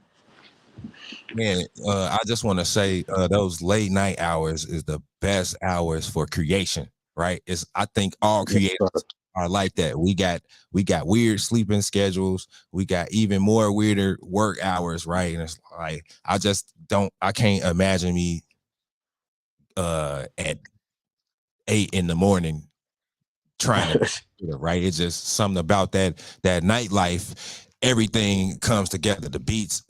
Man, I just want to say those late night hours is the best hours for creation, right? I think all Yes, creators sir. are like that. We got weird sleeping schedules. We got even more weirder work hours, right? And it's like I can't imagine me at 8 in the morning trying to right. It's just something about that nightlife. Everything comes together. The beats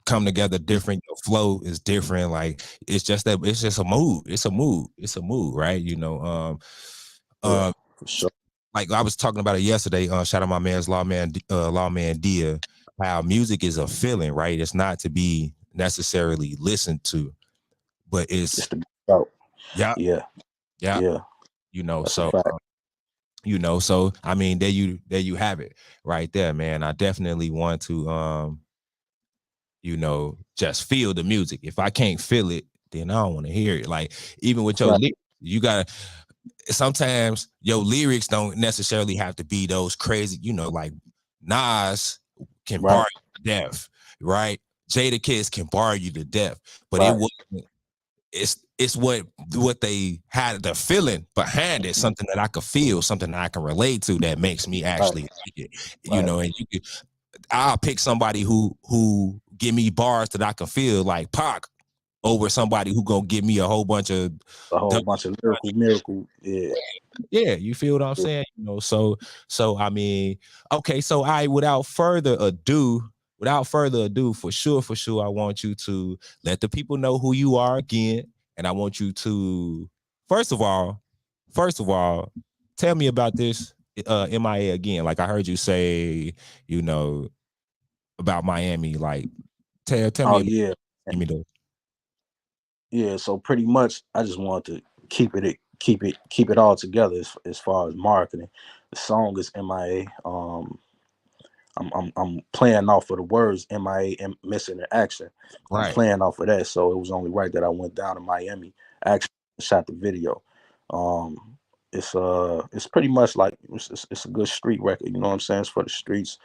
come together different. The flow is different. Like it's just a mood. It's a mood, right? Yeah, for sure. Like I was talking about it yesterday. Shout out my man's lawman Dia. How music is a feeling, right? It's not to be necessarily listened to, but It's it's the out. yeah, Yeah, yeah. yeah. That's a So fact. so I mean, there you have it right there, man. I definitely want to just feel the music. If I can't feel it, then I don't want to hear it. Like even with your Right. lyrics, you gotta sometimes your lyrics don't necessarily have to be those crazy, like Nas can bar Right. you to death, right? Jada Kiss can bar you to death, but it Right. wasn't. It's what they had the feeling behind it, something that I could feel, something that I can relate to that makes me actually like it, Right. and I'll pick somebody who give me bars that I can feel like Pac over somebody who gonna give me a whole bunch of A whole bunch of miracle. Yeah. yeah, you feel what I'm saying? So I mean, okay, so without further ado, for sure, I want you to let the people know who you are again. And I want you to first of all, tell me about this MIA again. Like I heard you say, about Miami. Like tell Oh me about yeah. give me those. Yeah. So pretty much I just wanted to keep it all together as far as marketing. The song is MIA. I'm playing off of the words MIA and missing in action. I'm Right. playing off of that, so it was only right that I went down to Miami, actually shot the video. It's pretty much like it's a good street record. You know what I'm saying? It's for the streets.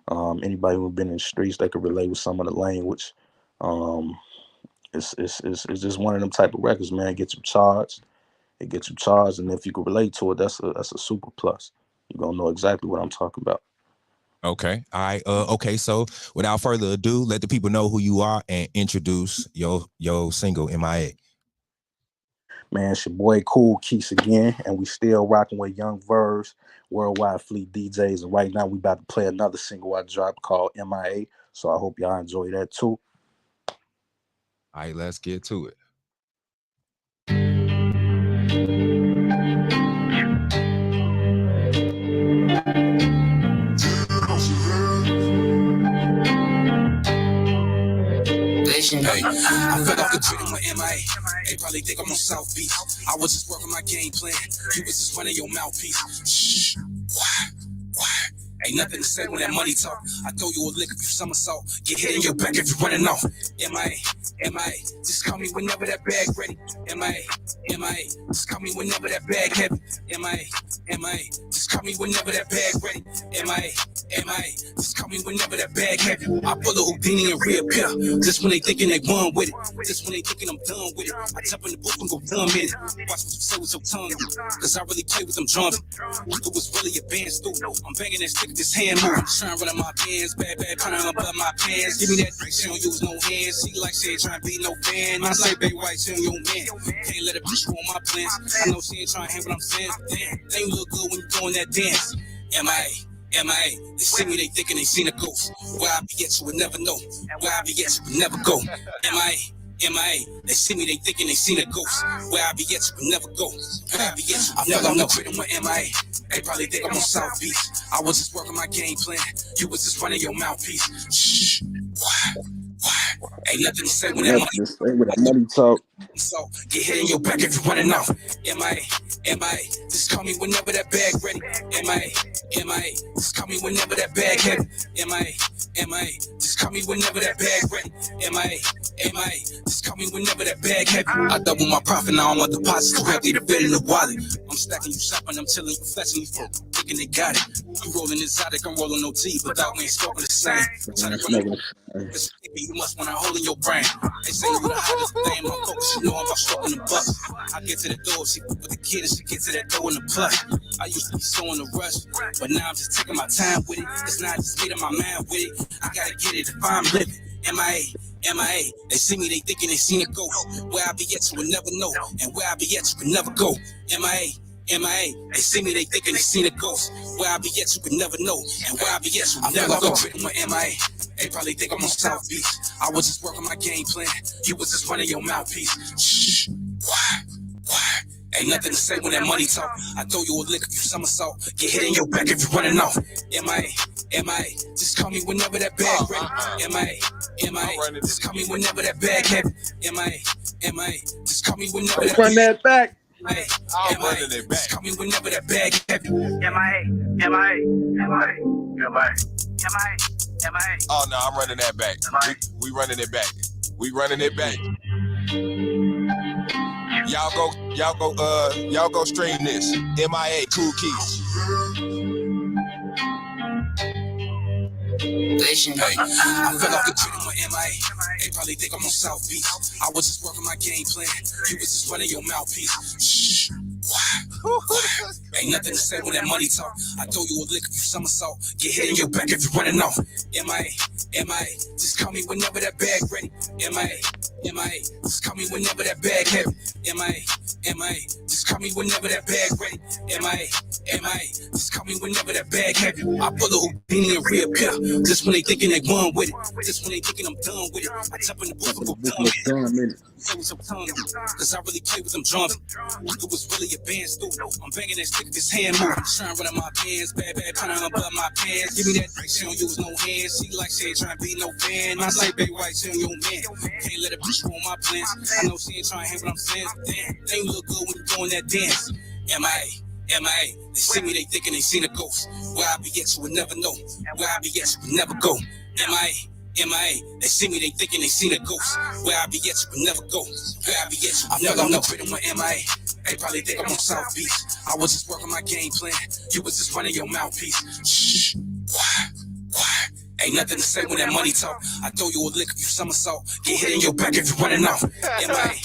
Anybody who's been in the streets, they could relate with some of the language. Um, it's just one of them type of records, man. It gets you charged. And if you can relate to it, that's a super plus. You're gonna know exactly what I'm talking about. Okay. All right. Okay. So without further ado, let the people know who you are and introduce your single MIA. Man, it's your boy Kool Quise again, and we still rocking with Young Verse, Worldwide Fleet DJs. And right now we about to play another single I dropped called MIA. So I hope y'all enjoy that too. All right, let's get to it. Hey, I fell off the grid in my MIA. They probably think I'm on South Beach. I was just working my game plan. You was just running your mouthpiece. Shh. Why? Ain't nothing to say when that money talk. I throw you a lick if you somersault. Get hit in your back if you running off. M.I.A. Just call me whenever that bag ready. M.I.A. Just call me whenever that bag heavy. M.I.A. Just call me whenever that bag ready. M.I.A. Just call me whenever that bag heavy. I pull a Houdini and reappear. Just when they thinking they won with it. Just when they thinking I'm done with it. I jump in the book and go dumb in it. Watch what you say with your tongue. Cause I really play with them drums. If it was really advanced through, I'm banging that stick with this hand move. Trying to run on my pants, bad, pounding above my pants. Give me that drink, she don't use no hands. She like she ain't trying to be no fan. I say, baby, white, she on your man. Can't let a bitch ruin my plans. I know she ain't trying to hear what I'm saying. Damn, they look good when you doing that dance. M.I.A. They see me, they thinking they seen a ghost. Where I be at, you would never know. Where I be at, you would never go. M.I.A. They see me, they thinking they seen a ghost. Where I be at, you would never go. Where I be at, I'm never no quitting with M.I.A. They probably think I'm on South Beach. I was just working my game plan. You was just running your mouthpiece. Shh. Why? Ain't nothing to say when that money talk. So get hit in your back if you running off. M.I.A. Just call me whenever that bag ready. M.I.A. Just call me whenever that bag heavy. M.I.A. Just call me whenever that bag ready. M.I.A. Just call me whenever that bag heavy. I double my profit now. I'm on deposits directly to bed in the wallet. I'm stacking you shopping. I'm chilling you flexing you for thinking they got it. You rolling exotic. I'm rolling OT, but that we ain't smoking the same. Trying to run you must want to hold in your brain. They say you the hottest thing. My focus, you know I'm about stroking the buck. I get to the door, she with the kid, and she get to that door in the plush. I used to be so in a rush, but now I'm just taking my time with it. It's not just made up my mind with it. I gotta get it if I'm living. M.I.A. They see me, they thinking they seen a ghost. Where I be at, you would never know, and where I be at, you could never go. M.I.A. They see me, they thinking they seen a ghost. Where I be at, you could never know, and where I be at, you would never go. Quitting with M.I.A. They probably think I'm on South Beach. I was just working my game plan. You was just running your mouthpiece. Shh. Why? Ain't nothing to say when that money talk. I throw you a lick if you somersault. Get hit in your back if you running off. M.I.A. Just call me whenever that bag ready. M.I.A. Just call me whenever that bag heavy. M.I.A. Just call me whenever that run that back. M.I.A. Just call me whenever that bag heavy. Oh no, I'm running that back. We running it back. We running it back. Y'all go stream this. M.I.A. Kool Quise. I fell off the treating with M.I.A. They probably think I'm on South Beach. I was just working my game plan. You was just running your mouthpiece. Shh. Why? Ain't nothing to say when that money talk. I throw you a lick if you somersault. Get hit in your back if you running off. M.I.A. Just call me whenever that bag ready. M.I.A. Just call me whenever that bag heavy. M.I.A. Just call me whenever that bag ready. M.I.A. Just call me whenever that bag heavy. I pull a Houdini and reappear. Just when they thinking they won with it. Just when they thinking I'm done with it. I jump in the booth and go dumb in it. Say with your tongue, cause I really play with them drums. If it was really advanced through, I'm banging that stick with this hand move. Trying to run on my pants, bad, pounding above my pants. Give me that drink, she don't use no hands. She like she ain't trying to be no fan. I say, baby, white, she on your man. Can't let a bitch ruin my plans. I know she ain't trying to hear what I'm saying. Damn, they look good when you doing that dance. M.I.A. They see me, they thinking they seen a ghost. Where I be at, you would never know. Where I be at, you would never go. M.I.A. They see me, they thinking they seen a ghost. Where I be at, you would never go. Where I be at, you would never know. Quitting with M.I.A. They probably think I'm on South Beach. I was just working my game plan. You was just running your mouthpiece. Shh. Why? Ain't nothing to say when that money talk. I throw you a lick if you somersault. Get hit in your back if you running off. M.I.A.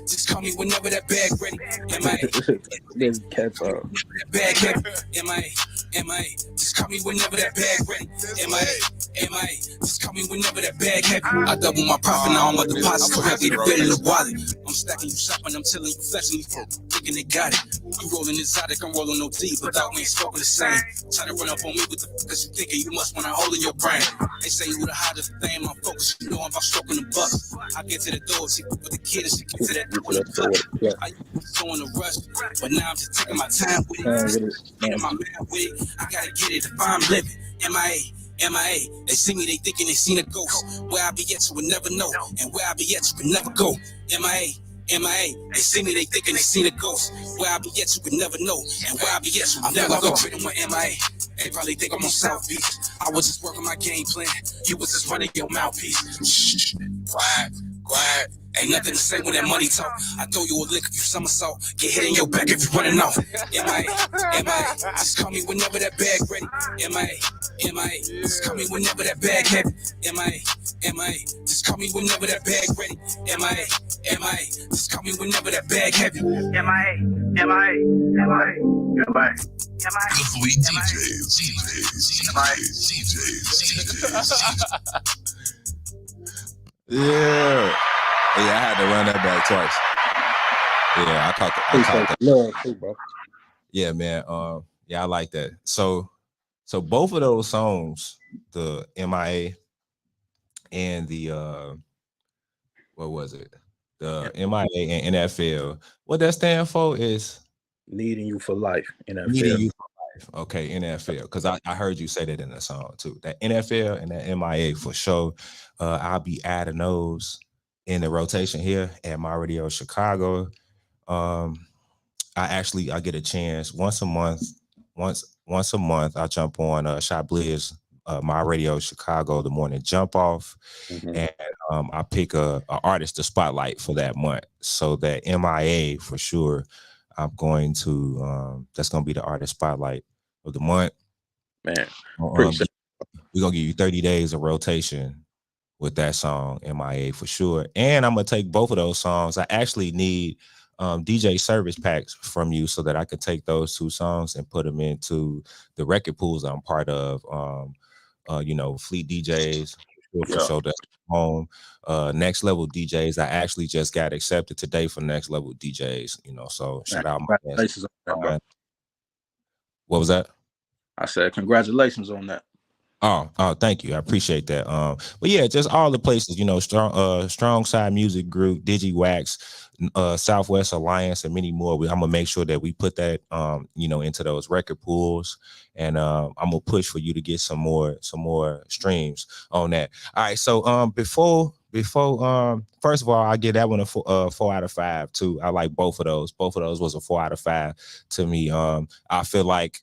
Just call me whenever that bag ready. M.I.A. That bag heavy. M.I.A. Just call me whenever that bag ready. M.I.A. Just call me whenever that bag heavy. I double my profit now. I'm on deposits directly to bed in the wallet. I'm stacking you shopping. I'm chilling you flexing you for thinking they got it. You rolling exotic. I'm rolling OT, but that we ain't smoking the same. Try to run up on me with the cause you thinking you must want to hold in your brain. They say you the hottest thing. My focus, you know I'm about stroking the buck. I get to the door, she with the kid, and she get to that door in the plush. I used to so in a rush, but now I'm just taking my time with it. Getting my man with it. I gotta get it if I'm living. M.I.A. They see me, they thinking they seen a ghost. Where I be at, you would never know, and where I be at, you could never go. M.I.A. They see me, they thinking they seen a ghost. Where I be at, you could never know, and where I be at, you would never go. Quitting with M.I.A. They probably think I'm on South Beach. I was just working my game plan. You was just running your mouthpiece. Shh, quiet, quiet. Ain't nothing to say when that money talk. I throw you a lick if you somersault. Get hit in your back if you running off. M.I.A. Just call me whenever that bag ready. M.I.A. M.I.A. Just call me whenever that bag heavy. M.I.A. M.I.A. Just call me whenever that bag ready. M.I.A. M.I.A. Just call me whenever that bag heavy. M.I.A. M.I.A. M.I.A. M.I.A. The Fleet DJs. Yeah. Yeah, I had to run that back twice. Yeah, I caught that. Love too, bro. Yeah, man. Yeah, I like that. So both of those songs, the MIA and the what was it? The MIA and NFL. What that stand for is Needing You for Life. NFL. Needing You for Life. Okay, NFL. Because I heard you say that in the song too. That NFL and that MIA for sure. I'll be adding those in the rotation here at My Radio Chicago. I get a chance once a month. Once a month, I jump on CHLÖE, My Radio Chicago, the morning jump off, and I pick a artist to spotlight for that month. So that MIA for sure, I'm going to that's gonna be the artist spotlight of the month. Man, we're gonna give you 30 days of rotation with that song, MIA for sure. And I'm gonna take both of those songs. I actually need DJ service packs from you so that I could take those two songs and put them into the record pools I'm part of. Fleet DJs for sure. That's home. Next Level DJs. I actually just got accepted today for Next Level DJs. So shout out my congratulations on that, what was that? I said congratulations on that. Oh, thank you. I appreciate that. But yeah, just all the places, Strong Side Music Group, DigiWax, Southwest Alliance, and many more. I'm gonna make sure that we put that, into those record pools, and I'm gonna push for you to get some more streams on that. All right. So before first of all, I give that one a 4 out of 5 too. I like both of those. Both of those was a 4 out of 5 to me. I feel like,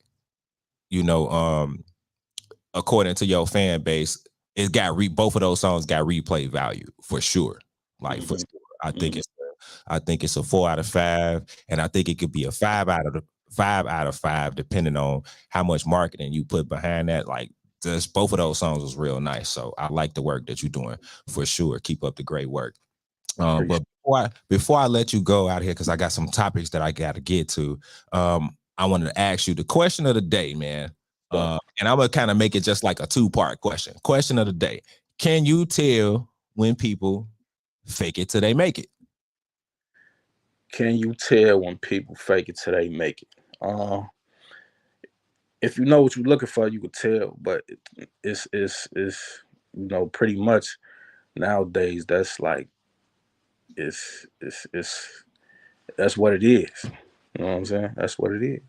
according to your fan base, it got both of those songs got replay value for sure. Like for sure. I think it's a 4 out of 5, and I think it could be a 5 out of 5 depending on how much marketing you put behind that. Like just both of those songs was real nice. So I like the work that you're doing for sure. Keep up the great work. But before I let you go out here, because I got some topics that I got to get to, I wanted to ask you the question of the day, man. And I'm gonna kind of make it just like a 2-part question. Question of the day: can you tell when people fake it till they make it? Can you tell when people fake it till they make it? If you know what you're looking for, you can tell. But it's pretty much nowadays. That's like it's that's what it is. You know what I'm saying? That's what it is.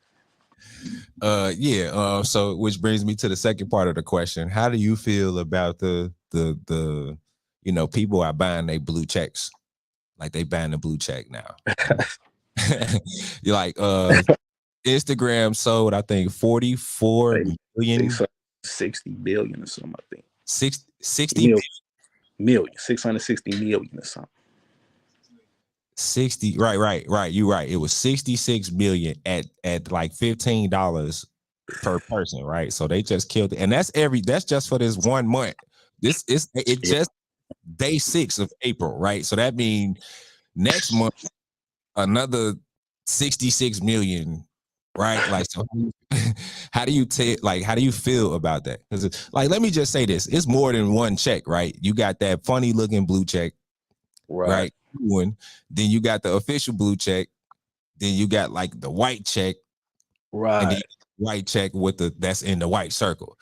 So which brings me to the second part of the question. How do you feel about the people are buying their blue checks? Like they buying the blue check now. You're like Instagram sold, I think 44 million, 60 billion or something, I think. 60 million, 660 million or something. 60, right. You're right. It was 66 million at like $15 per person, right? So they just killed it. And that's just for this 1 month. Just day 6 of April, right? So that means next month another 66 million, right? Like, so how do you feel about that? Because let me just say this, it's more than one check, right? You got that funny looking blue check, right? One, then you got the official blue check, then you got like the white check, right? And then white check with that's in the white circle.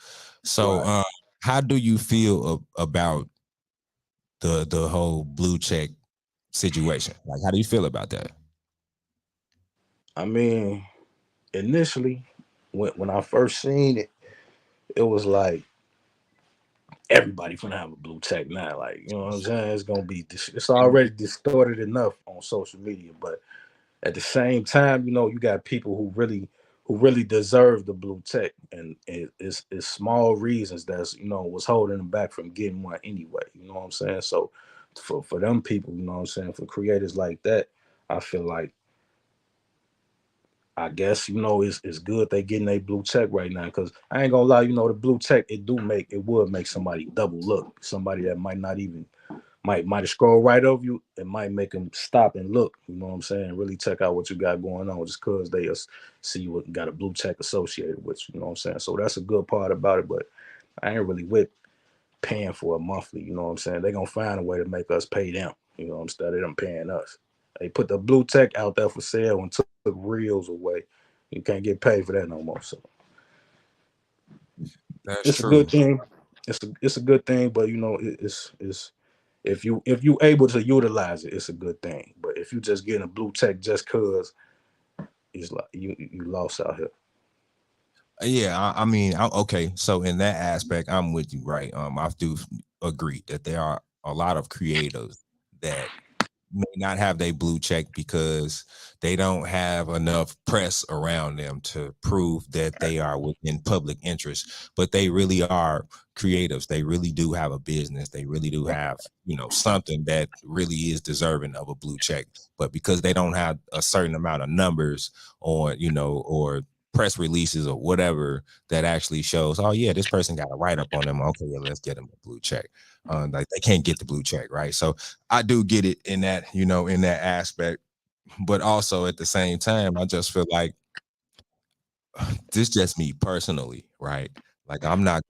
So how do you feel about the whole blue check situation? Like, how do you feel about that? I mean, initially when I first seen it, it was like everybody gonna have a blue check now. Like, you know what I'm saying? It's gonna be it's already distorted enough on social media, but at the same time, you got people who who really deserve the blue tech, and it's small reasons that's was holding them back from getting one anyway. You know what I'm saying? So for them people, you know what I'm saying, for creators like that, I feel like I guess it's good they getting a blue check right now, because I ain't gonna lie, the blue check it would make somebody double look, somebody that might not even might have scrolled right over you. It might make them stop and look, you know what I'm saying, really check out what you got going on, just because they see you got a blue check associated with you, know what I'm saying. So that's a good part about it, but I ain't really with paying for a monthly, you know what I'm saying. They gonna find a way to make us pay them, instead of them paying us. They put the blue tech out there for sale and took reels away. You can't get paid for that no more. So That's it's a true. good thing. It's a good thing, but it's if you able to utilize it, it's a good thing. But if you just getting a blue tech just cause, it's like you lost out here. Yeah, I mean, okay. So in that aspect, I'm with you, right? I do agree that there are a lot of creators that may not have their blue check because they don't have enough press around them to prove that they are within public interest, but they really are creatives. They really do have a business. They really do have, something that really is deserving of a blue check. But because they don't have a certain amount of numbers or, or press releases or whatever that actually shows, oh yeah, this person got a write up on them. Okay, yeah, let's get them a blue check. Like they can't get the blue check, right? So I do get it in that, in that aspect, but also at the same time, I just feel like this just me personally, right? Like I'm not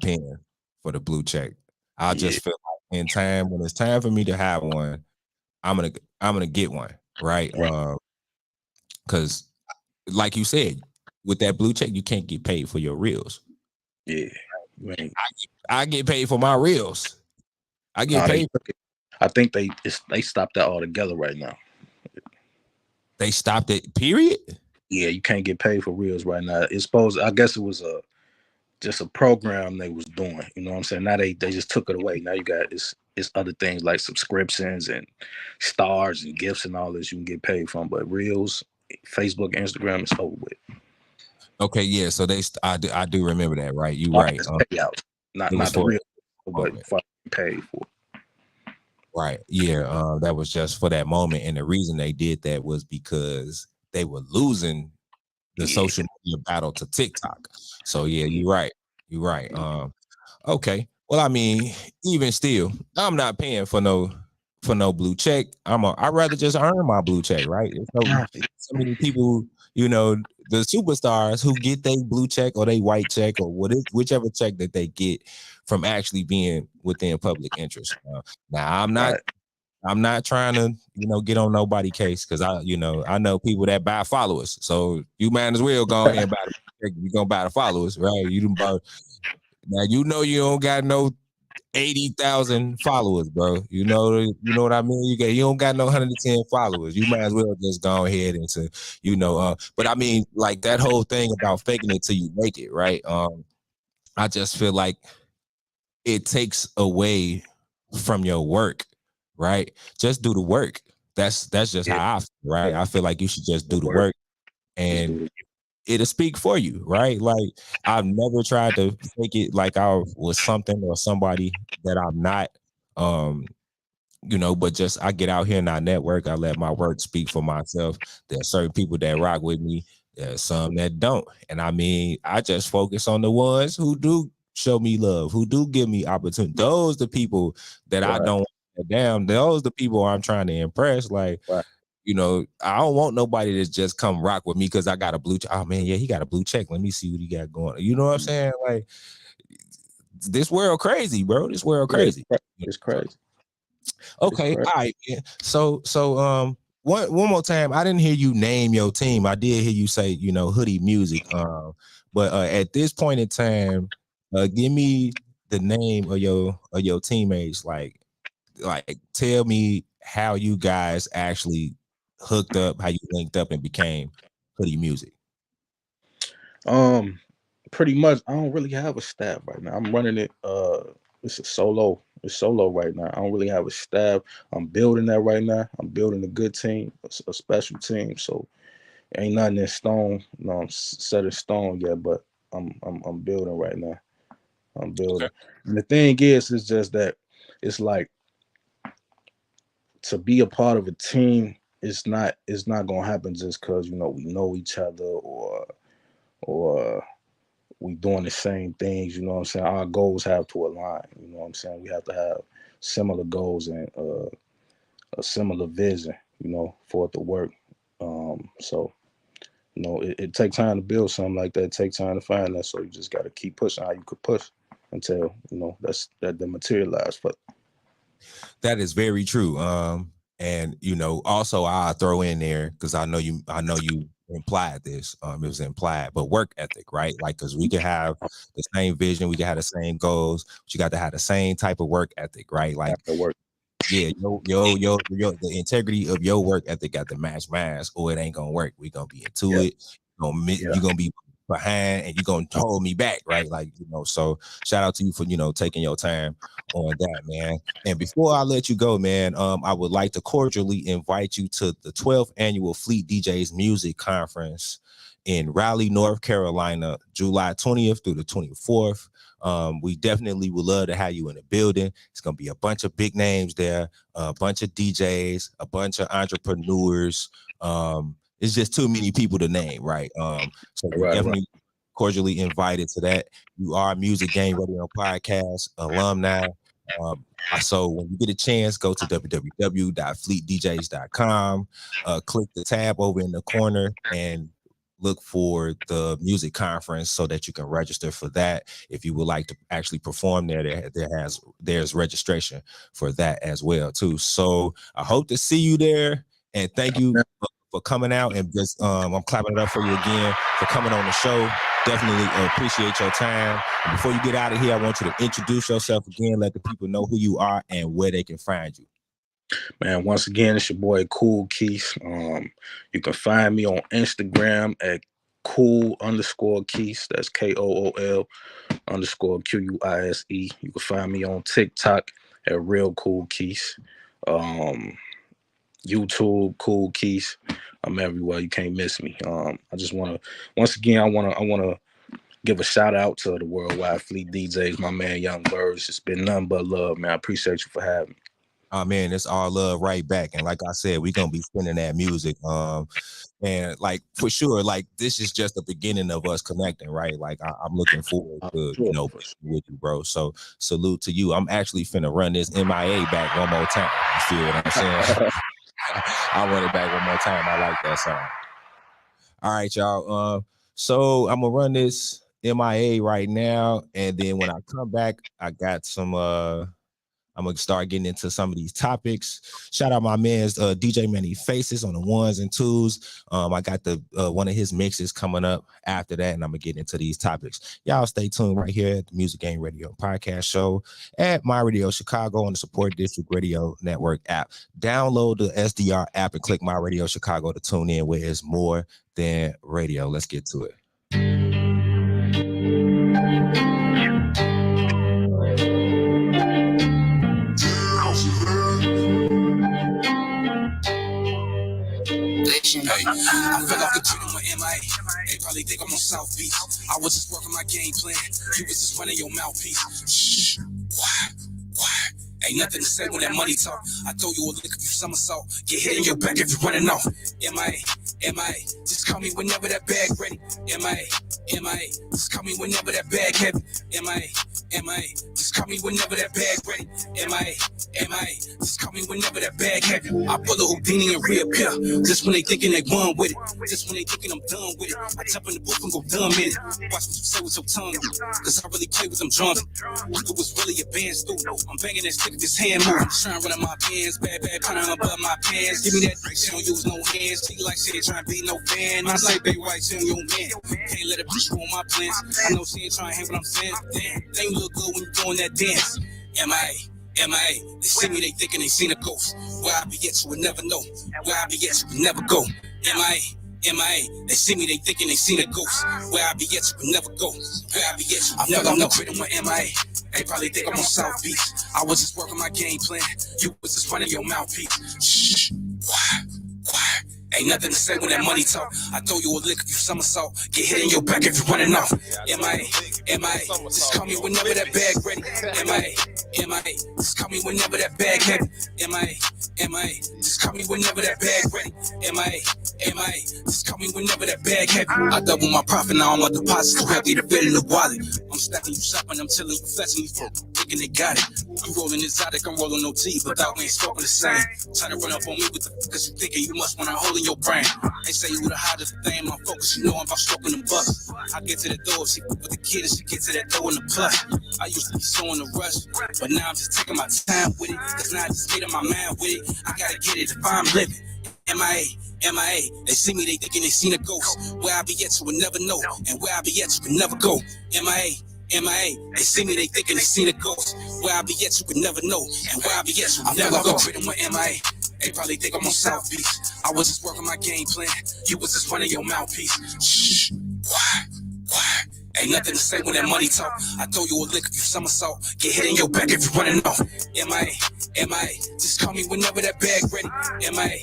paying for the blue check. I Yeah, just feel like in time, when it's time for me to have one, I'm gonna get one, right? Because like you said, with that blue check, you can't get paid for your reels. yeah. Man. I get paid for my reels. I get Nah, paid. I think they stopped that altogether right now. They stopped it. Period. Yeah, you can't get paid for reels right now. It's supposed. I guess it was just a program they was doing. You know what I'm saying? Now they just took it away. Now you got it's other things like subscriptions and stars and gifts and all this you can get paid from. But reels, Facebook, Instagram is over with. Okay, yeah. So I do remember that, right? You All right. that's payouts, It not was the for real, a but moment. paid for. Right. Yeah. That was just for that moment. And the reason they did that was because they were losing the Yeah, social media battle to TikTok. So yeah, yeah, you're right. You're right. Okay. Well, I mean, even still, I'm not paying for no blue check. I'd rather just earn my blue check, right? So many people, the superstars who get their blue check or they white check or whichever check that they get from actually being within public interest. Now right. I'm not trying to, get on nobody case because I know people that buy followers. So you might as well go ahead and buy the you're gonna buy the followers, right? You done buy now you don't got no 80,000 followers, bro. You know what I mean? You don't got no 110 followers. You might as well just go ahead and say, but I mean, like that whole thing about faking it till you make it, right? I just feel like it takes away from your work, right? Just do the work. That's just Yeah, how I feel, right? I feel like you should just the do the work. work Just and do it. it'll speak for you, right? Like I've never tried to fake it like I was something or somebody that I'm not. Um, but just I get out here and I network. I let my work speak for myself. There's certain people that rock with me. There's some that don't. And I mean, I just focus on the ones who do show me love, who do give me opportunity. Those the people that I Right, don't want to let down. Those the people I'm trying to impress. Like, right. I don't want nobody to just come rock with me because I got a blue check. Oh man, yeah, he got a blue check. Let me see what he got going. You know what I'm saying? Like this world crazy, bro. This world Yeah, crazy. it's crazy. It's Okay, crazy. all right. Yeah. So one more time. I didn't hear you name your team. I did hear you say, Hoodie Music. But at this point in time, give me the name of your teammates. Like tell me how you guys actually hooked up, how you linked up and became Hoodie Music. Um, Pretty much. I don't really have a staff right now. I'm running it. It's a solo. It's solo right now. I don't really have a staff. I'm building that right now. I'm building a good team, a special team. So Ain't nothing in stone, set in stone yet, but I'm building right now. I'm building. And the thing is just that it's like to be a part of a team. It's not gonna happen just because we know each other or we doing the same things. You know what I'm saying? Our goals have to align. You know what I'm saying? We have to have similar goals and a similar vision. For it to work. So. It takes time to build something like that. It takes time to find that. So you just got to keep pushing how you could push until, that materialize. But that is very true. And also I'll throw in there because I know you implied this. It was implied, but work ethic, right? Like, because we can have the same vision, we can have the same goals, but you got to have the same type of work ethic, right? Like, work. Yeah, the integrity of your work ethic got to match mine, or it ain't gonna work. We gonna be into it. You're gonna be behind, and you're gonna hold me back, right? Like, So shout out to you for taking your time on that, man. And before I let you go, man, I would like to cordially invite you to the 12th annual Fleet DJs Music Conference in Raleigh, North Carolina, July 20th through the 24th. We definitely would love to have you in the building. It's going to be a bunch of big names there, a bunch of DJs, a bunch of entrepreneurs. It's just too many people to name, right? So you're definitely cordially invited to that. You are a Music Game Radio Podcast alumni. So when you get a chance, go to www.fleetdjs.com, click the tab over in the corner and look for the music conference so that you can register for that. If you would like to actually perform there's registration for that as well too. So I hope to see you there, and thank you for coming out, and just I'm clapping it up for you again for coming on the show. Definitely appreciate your time. And before you get out of here, I want you to introduce yourself again, let the people know who you are and where they can find you. Man, once again, it's your boy Kool Quise. You can find me on Instagram at Kool_Quise. That's KOOL_QUISE. You can find me on TikTok at Real Kool Quise. YouTube Kool Quise. I'm everywhere. You can't miss me. I just want to give a shout out to the Worldwide Fleet DJs, my man Young Birds. It's been nothing but love, man. I appreciate you for having me. Oh man, it's all love right back. And like I said, we're gonna be spinning that music. And like for sure, like this is just the beginning of us connecting, right? Like I'm looking forward to with you, bro. So salute to you. I'm actually finna run this MIA back one more time. You feel what I'm saying? I'll run it back one more time. I like that song. All right, y'all. So I'm gonna run this MIA right now, and then when I come back, I got some I'm gonna start getting into some of these topics. Shout out my man's DJ Many Faces on the ones and twos. I got the one of his mixes coming up after that, and I'm gonna get into these topics. Y'all stay tuned right here at the Music Game Radio Podcast Show at My Radio Chicago on the Support District Radio Network app. Download the SDR app and click My Radio Chicago to tune in where it's more than radio. Let's get to it. Hey, I fell off the grid on my MIA. They probably think I'm on South Beach. I was just working my game plan. You was just running your mouthpiece. Shh, quiet. Ain't nothing to say when that money talk. I throw you a lick of you somersault. Get hit in your back if you're running off. MIA. Just call me whenever that bag ready. MIA. Just call me whenever that bag heavy. MIA. Just call me whenever that bag ready. MIA. Just call me whenever that bag heavy. I pull a Houdini and reappear. Just when they thinking they won with it. Just when they thinking I'm done with it. I jump in the booth and go dumb in it. Watch what you say with your tongue. Cause I really play with them drums. It was really advanced through. I'm banging that stick of this hand move. I'm trying to run out my pants. Bad, kinda above my pants. Give me that drink, she don't use no hands. She like she ain't trying to be no fan. I say, baby, white, she on your man. Can't let a bitch go on my plans. I know she ain't trying to hear what I'm saying. Damn, they ain't look good when you doing that dance. MIA. They see me, they thinking they seen a ghost. Where I be at, you would never know. Where I be at, you would never go. MIA. They see me, they thinking they seen a ghost. Where I be at, you would never go. Where I be at, you would never know. Quit on my MIA. They probably think I'm on South Beach. I was just working my game plan. You was just running your mouthpiece. Shh, quiet. Ain't nothing to say when that money talk. I throw you a lick if you somersault. Get hit in your back if you running off. M.I.A. Just call me whenever that bag ready. M.I.A. Just call me whenever that bag heavy. M.I.A. Just call me whenever that bag ready. M.I.A. Just call me whenever that bag heavy. I double my profit, now all my deposits too heavy to fit in the wallet. I'm stacking you shopping, I'm telling you flexing these folks. Thinking they got it. You rolling exotic, I'm rolling no tea, but that we ain't spoken the same. Trying to run up on me with the cause you thinking you must want a hole in your brain. They say you the hottest thing, my focus, you know I'm about stroking them bucks. I get to the door, she with the kid and she get to that door in the plus. I used to be so in a rush, but now I'm just taking my time with it. Cause now I just made up my mind with it. I gotta get it if I'm living. M.I.A. They see me, they thinking they seen a ghost. Where I be at, you will never know. And where I be at, you can never go. M.I.A. They see me, they thinking they seen a ghost. Where I be at, you can never know. And where I be at, you will never go. Freedom with M.I.A. They probably think I'm on South Beach. I was just working my game plan. You was just running your mouthpiece. Shh, quiet. Ain't nothing to say when that money talk. I throw you a lick if you somersault. Get hit in your back if you running off. M.I.A. Just call me whenever that bag ready. M.I.A.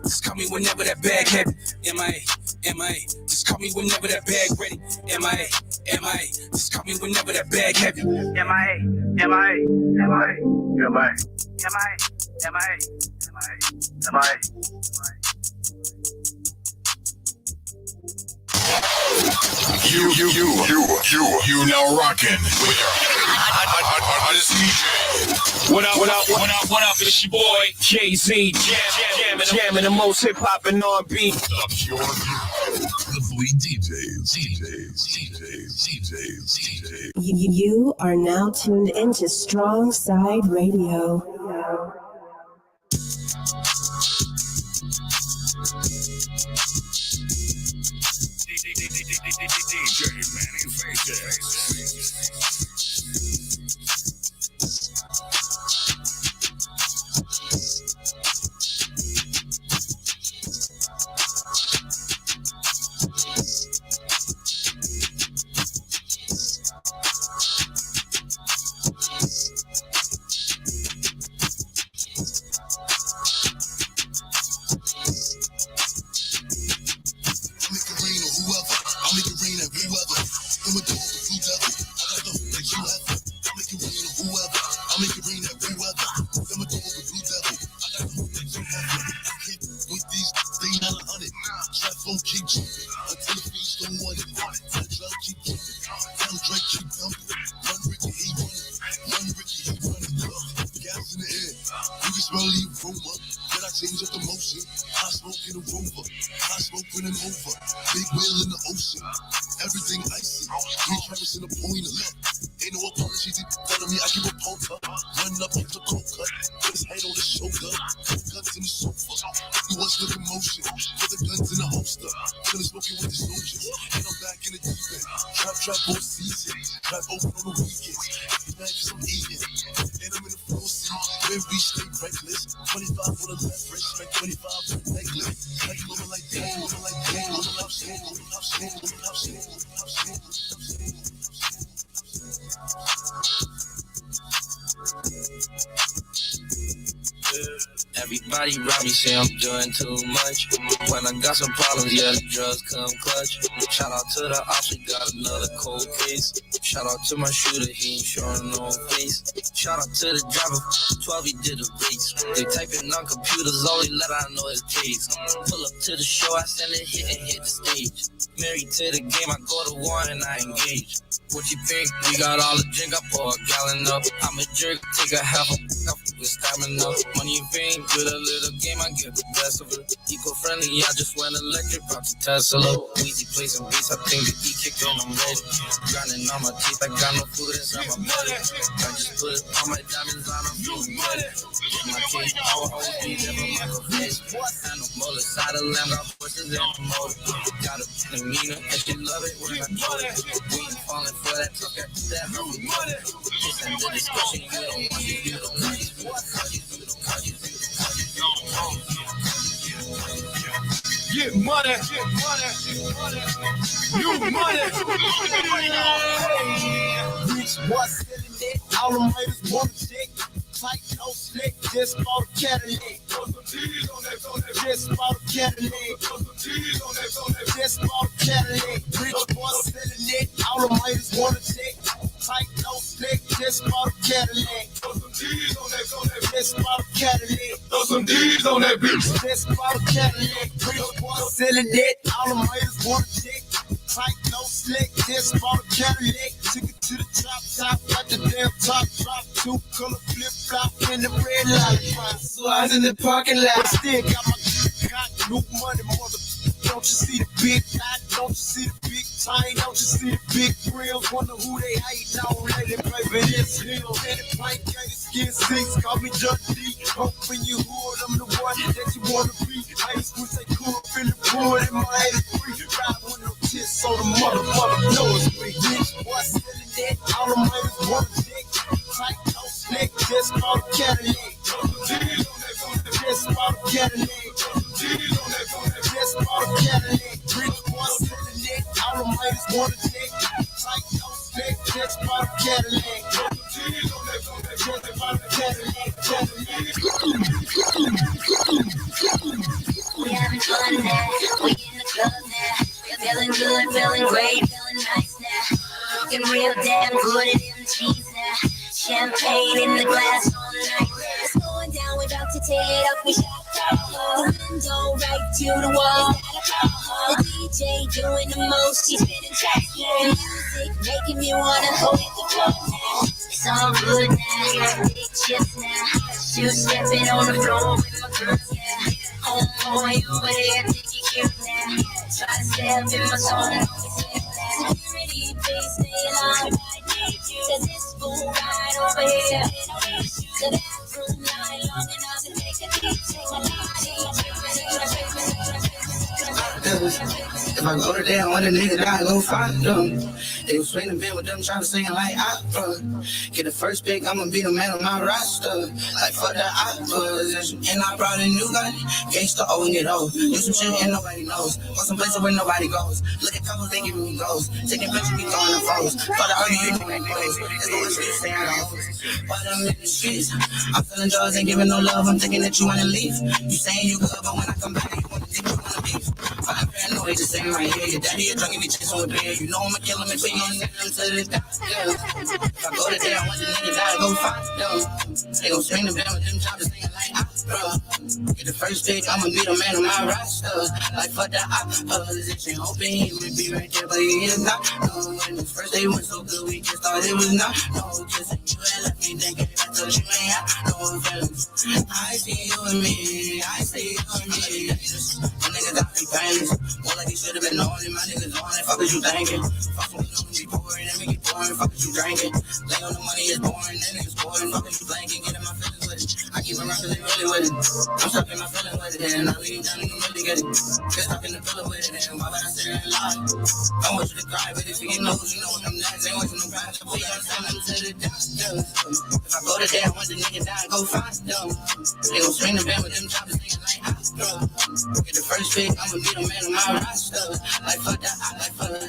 Just call me whenever that bag heavy. M.I.A. Just call me whenever that bag ready. M.I.A. Just call me whenever that bag heavy. M.I.A. You now rockin' with your hottest DJ. What up, it's your boy, Quise, jamming the most hip-hop and R&B. Your lovely DJs. You are now tuned into Strong Side Radio. DJ Manny Faces. Everybody around me say I'm doing too much. When I got some problems, yeah, the drugs come clutch. Shout out to the ops, we got another cold case. Shout out to my shooter, he ain't showing no face. Shout out to the driver, 12, he did a race. They typing on computers, only let I know his case. Pull up to the show, I send a hit and hit the stage. Married to the game, I go to war and I engage. What you think? We got all the drink, I pour a gallon up. I'm a jerk, take a half a with stamina. Money and fame, with a little game, I get the best of it. Eco-friendly, I just went electric, brought to Tesla. Easy placing beats, I think the E-kick and I'm ready. Grinding on my teeth, I got no food inside my belly. I just put all my diamonds on, I'm feeling ready. My cake, I will always be there for my face. I know more side of lamb, got horses in the motor. Got a demeanor, and she love it when I do it. We ain't falling for that truck at that hungry money. This and the discussion, you don't want it, you don't want it. Get money, you money. Rich boy sitting there, all them haters want to check. Tight, no slick, just bought a Cadillac. Just bought a Cadillac. Just bought a Cadillac. Rich boy selling it. All the haters wanna take. Tight, no slick. Just bought a Cadillac. Just bought a Cadillac. Throw some D's on that bitch. Just bought a Cadillac. Rich boy selling it. All the haters wanna take. Tight, no slick. Just bought a Cadillac. Took it to the top, got the damn top drop. 2 color flip flop in the red light. So I was in the parking lot. But still got my cock, new money, mother. Don't you see the big knot? Don't you see the big tie? Don't you see the big grills? Wonder who they hate on lately, baby. This hill. And the pint got his skin 6. Call me Dundee. Hoping you hood, I'm the one that you wanna be. I used to say cool, feeling good in my 83. Ride with no tits, so the motherfucker knows me. Rich boy selling that, all the haters wanna dick. Tight, no slick, just bought a Cadillac. Just bought a Cadillac. Just bought a Cadillac. Rich boy selling it, all the haters wanna dick. Tight, no slick, just bought a Cadillac. Just bought a Cadillac. We having fun now, we in the club now. We're feeling good, feeling great, feeling nice now. Looking real damn good in them jeans now. Champagne in the glass all night. It's going down, we're about to tear it up. We shot the window right to the wall. The DJ doing the most, he's spinning tracks. Music making me wanna hold it the floor now. It's all good now, big chips now. Two-stepping on the floor with my girls now. Homeboy over there, think you cute now. Try to step in my zone and always slip now. Security, please stay alive. Cause this fool right over here. The bathroom line long enough to take a deep take. If I go to them, when a nigga die, go find them. They was swinging bed with them, trying to sing like opera. Get the first pick, I'ma be the man on my roster. Like fuck the opposition. And I brought a new gun, gangsta own it all. Do some shit and nobody knows. Go some places where nobody goes. Look at couples, they giving me goals. Taking pictures, be throwing the photos. Fuck the argument, you ain't close. That's what you say I don't. But I'm in the streets. I'm feeling drugs, ain't giving no love. I'm thinking that you wanna leave. You saying you good, but when I come back, you wanna think you wanna beef. I'm paranoid, just saying right here. Your daddy a drunk and be chasing with beer. You know I'ma kill him if we gon' get them to the top. Yeah. If I go to jail, once a nigga die, go find them. They gon' swing the band with them choppers singing like opera. Get the first pick, I'ma be the man on my roster. Like fuck the opposition, hoping he would be right there, but he is not. No, when the first day went so good, we just thought it was not. No, kissing you and left me thinking I told you ain't have no feelings. I see you and me, I see you and me. My niggas got me painless. More like he should've been on it. My niggas on it. Fuck is you thinking? Fuck with me, be pouring, and we get pouring. Fuck is you drinking? Lay on the money, it's boring. That niggas boring. Fuck is you blanking? Get in my feelings with it. I keep around cause they really with it. I'm stuck in my feelings with it. And I leave you down and you really get it. Get stuck in the pillow with it. And why would I sit here and lie? I want you to cry, but if you get loose, you know what I'm next. Ain't waiting no cry. We gotta send them to the doctor. If I go to jail, once the nigga die, go find them. They gon' swing the band with them choppers singing like opera. Get the first pick, I'ma be the man on my roster. Like fuck that, I like fuck that.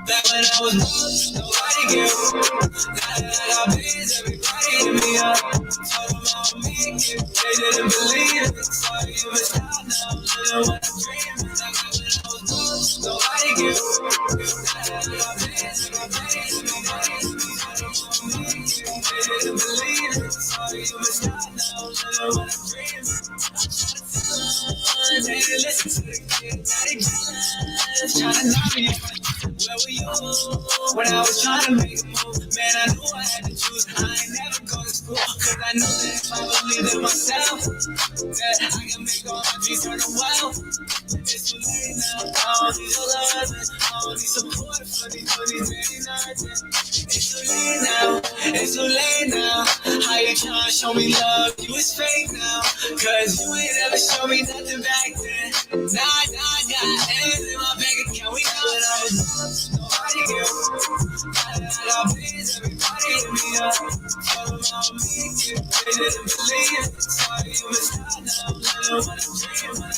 Back when I was lost, nobody gave me. Now that I got biz, everybody hit me up. Told them I'll make it, they didn't believe it. Sorry, you missed out now, living what I'm dreaming. Back when I was lost, nobody gave me. Now that I got biz, everybody hit me up. They didn't believe it. Sorry, you missed out now, living what I'm dreaming. They didn't listen to the kid, now they jealous, trying to knock me off. Where were you when I was trying to make a move? Man, I knew I had to choose. I ain't never go to school, cause I know that if I believe in myself, that I can make all my dreams turn to wealth. It's too late now, I don't need your love, I don't need support for these nights. It's too late now, it's too late now. How you trying to show me love? You is fake now, cause you ain't ever show me nothing back then. Nah, I got hands in my bank account, we know that I was lost, nobody else. Now that I got biz, everybody hit me up. Told them I'll make it, they didn't believe it. Sorry, you missed out now, living what I'm dreaming.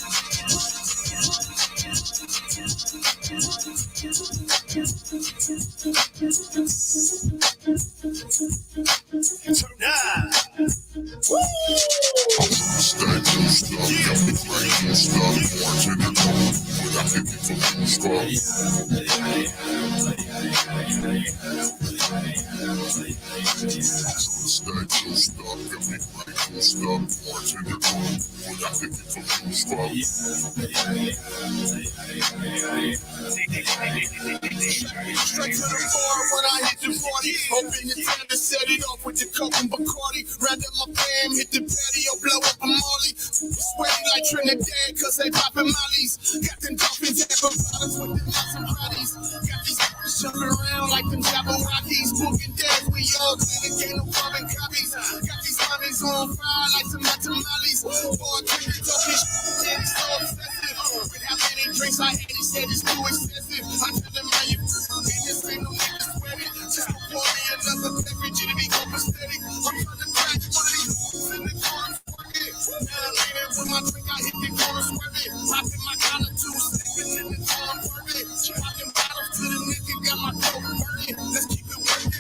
Straight to the bar when I hit the party. Open the tent and set it off with the Coke and Bacardi. Round up my fam, hit the patio, blow up a Molly. Sweaty like Trinidad, cause they poppin' mollies. Got them dolphins and bottles with the Maseratis. Got these jumping around like them Jabberwockies. Booking dead, we all clean again, no carbon copies. Got these mommies on fire like some tamales. Boy, drinking talking shit, it's so obsessive. With how many drinks I had, he said it's too excessive. I tell him how you this ain't no nigga sweating. Just pour me another beverage, it'll be copacetic. I'm trying to crack one of these in the corner, fuck it. Now later with my drink, I hit the corner, swerving. Popping my collar too, stepping in the corner, working. Popping bottles to the nigga, got my throat burning. Let's keep it working.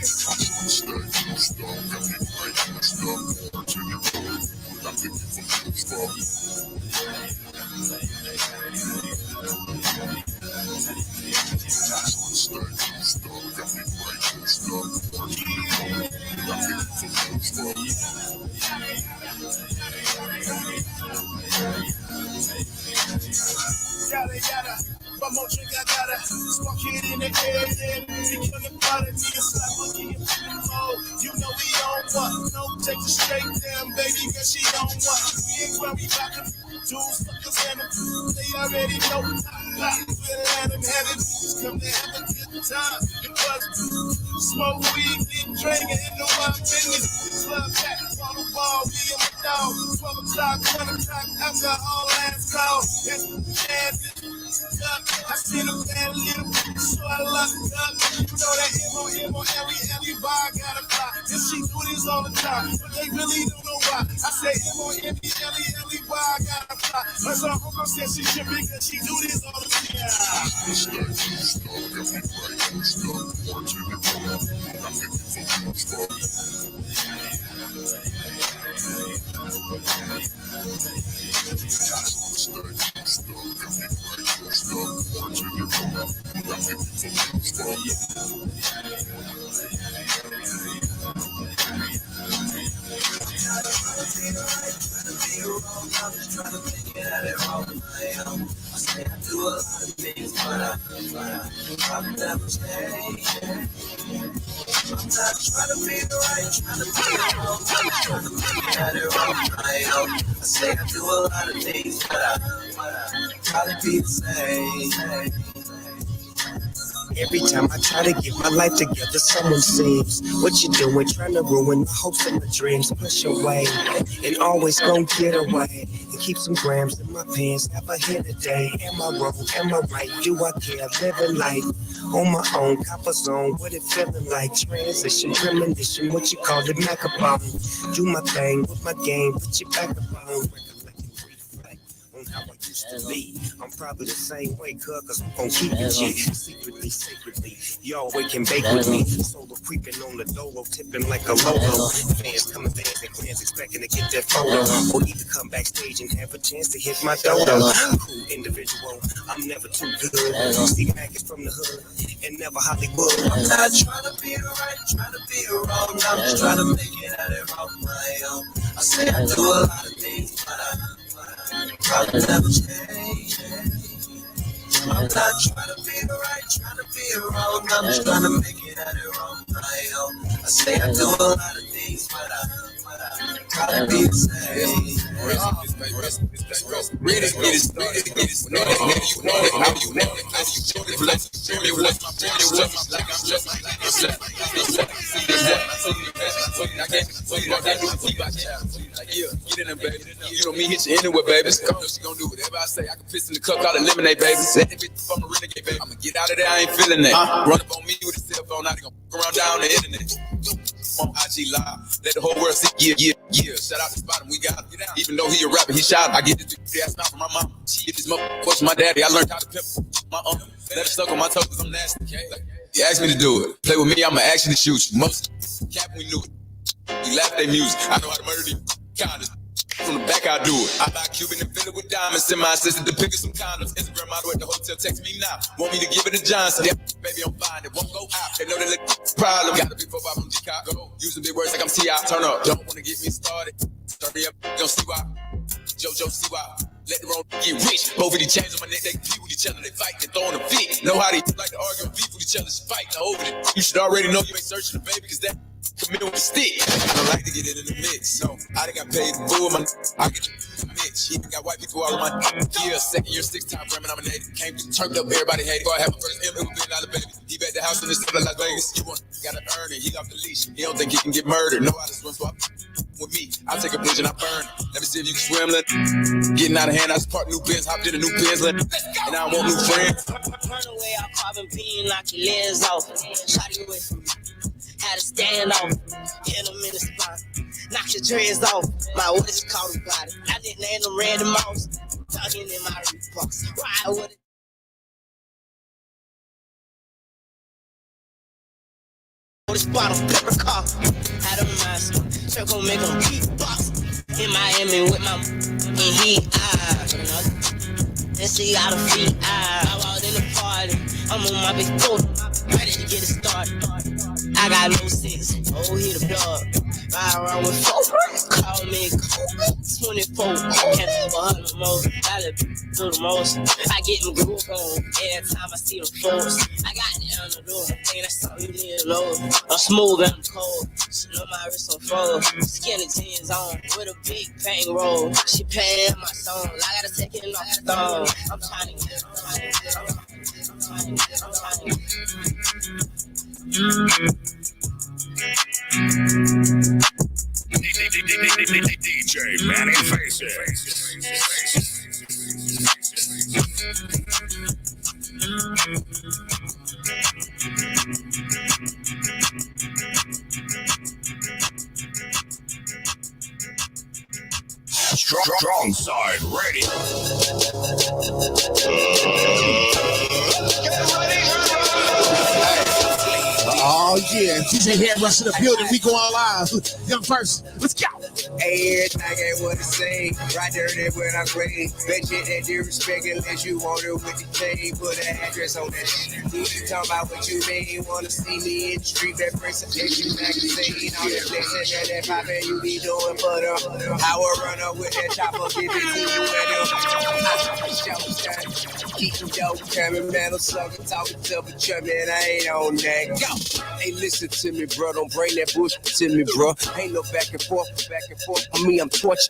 Yada yada, one more drink I gotta spark it in the air, then you couldn't bother me to stop looking at more. You know we on one, no take the straight down, baby, cause she on one. We ain't where we bout to do, suckers and them, they already know. We'll let them have it, just come to have a good time. Because smoke weed, get drinking, and know our business. Club back, on the ball, we on the dog. 12 o'clock, 1 o'clock, alcohol, last call. I see the bad little, so I lock it up. You know that M-O-M-O-L-E-L-E bar got a fly. And she do this all the time, but they really don't know why. I say M-O-M-E-L-E-L-E bar got a fly. But some uncle said she tripping because she do this all the time. Every time I try to get my life together, someone seems what you doing, trying to ruin my hopes and my dreams. Push away and always gon' get away and keep some grams in my pants. Never hit a day. Am I wrong? Am I right? Do I care? Living life on my own, copper zone. What it feeling like? Transition, premonition. What you call it? Macabone. Do my thing with my game. Put your back up on. How I used to be. I'm probably the same way, cause I'm gon' keep it G. Secretly, sacredly, y'all can bake with me. Solo creeping on the dolo, tipping like a logo. Fans coming fans and clans expecting to get that photo. Or either come backstage and have a chance to hit my dodo. Cool individual, I'm never too good. See Mac is from the hood and never Hollywood. I'm not trying to be right, trying to be wrong. I'm just trying to make it out of my own. I say I do a lot of things, but I probably never change. I'm not trying to be right, trying to be wrong. I'm just trying to make it out of my own. I say I do a lot of things, but I probably be the same. Read it, get it started, get it started. You want it, how you want it, how you show it. Show me what my point is, like I'm just like this. See this what I told you the best. I told you I can't tell you what I do. Like yeah, get in there, baby. You know me, hit you anywhere, baby. She gon' do whatever I say. I can piss in the cup, call it lemonade, baby. Set that bitch from a renegade, baby. I'ma get out of there, I ain't feeling that. Run up on me with a cell phone, now they gon' around down the internet. On IG Live, let the whole world see. Yeah. Shout out to Spot him, we got him. Even though he a rapper, he shot. I get this ass not from my mom. She get this motherfucker from my daddy. I learned how to pimp my uncle. Let it suck on my toes cause I'm nasty. Like, you asked me to do it. Play with me, I'ma actually shoot you. Most cap we knew it. We laugh at their music. I know how to murder these kindness. From the back, I do it. I buy Cuban and fill it with diamonds. Send my assistant to pick up some condoms. Instagram model at the hotel, text me now. Want me to give it to Johnson? Yeah, baby, I'm fine. It won't go out. They know they look problem. Got a big profile from Chicago. Using big words like I'm T.I. Turn up. Don't want to get me started. Turn me up. Don't see why. JoJo, see why. Let the wrong get rich. Both of these chains on my neck, they compete with each other. They fight, they throwing a fit. Know how they like to argue and beef with each other. She fight over it. You should already know you ain't searching the baby, cause that come in with a stick. I don't like to get it in the mix. So I done got paid for my I get the mix. He got white people all on my year. Second year, 6-time Grammy nominated. Came to turned up, everybody hated. Before I had my first M, it was $1 billion baby. He bet the house in the city of Las Vegas. You want, gotta earn it. He off the leash. He don't think he can get murdered. Know how to swim, so I with me. I take a bridge and I burn it. Let me see if you can swim. Getting out of hand, I just parked new Benz, hopped in a new Benz, and I don't want new friends. Run away, I'll carbon beam, knock your legs off. Shot you away from me. Had to stand off. Hit him in the spot. Knock your dreads off. My watch caught about it. I didn't name them Randy Moss. Tugging in my Reeboks. Ride with it. The spot of pepper car. Had a mask. Circle make them beatbox. In Miami with my and he and she got a feet. I walked in the party. I'm on my big foot. Ready to get it started. I got no sense. Oh, he the plug. Ride around with four. Call me Kool. 24. Can't ever hug no more. I let do the most. I get them groove on every time I see them folks. I got it on the door. Think that's something you need to know. I'm smooth and I'm cold. She know my wrist on fold. Skinny jeans on with a big bang roll. She paying my song. I gotta take it off the thumb. I'm trying to get it. DJ Manny Faces. Strong Side Radio. Oh yeah, DJ Head Rush to the building. We going live. Young person, let's go. Everything ain't what it say. Right there, that's what I pray. Bet you that you respect unless you want it with the chain. Put an address on that shit. You talking about what you mean? Wanna see me in the street? That presentation magazine. All that flexing that poppin' you be doing for them. I will run up with that chopper, give it to you and them. Keep them dope, coming metal, sucking, talking to me, man. I ain't on that. Go. Hey, listen to me, bro. Don't bring that bullshit to me, bro. Ain't no back and forth. For me, I'm torch.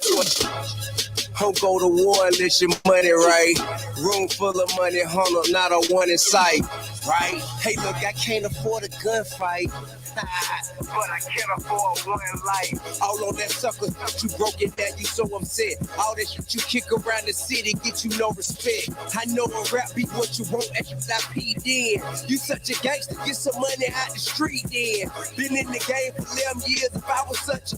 Don't go to war unless your money right. Room full of money, hunger, not a one in sight. Right? Hey, look, I can't afford a gunfight. But I can't afford one life. All on that sucker, you broke it down, you so upset. All that shit you kick around the city get you no respect. I know a rap be what you want, XIP then. You such a gangster, get some money out the street then. Been in the game for 11 years, if I was such,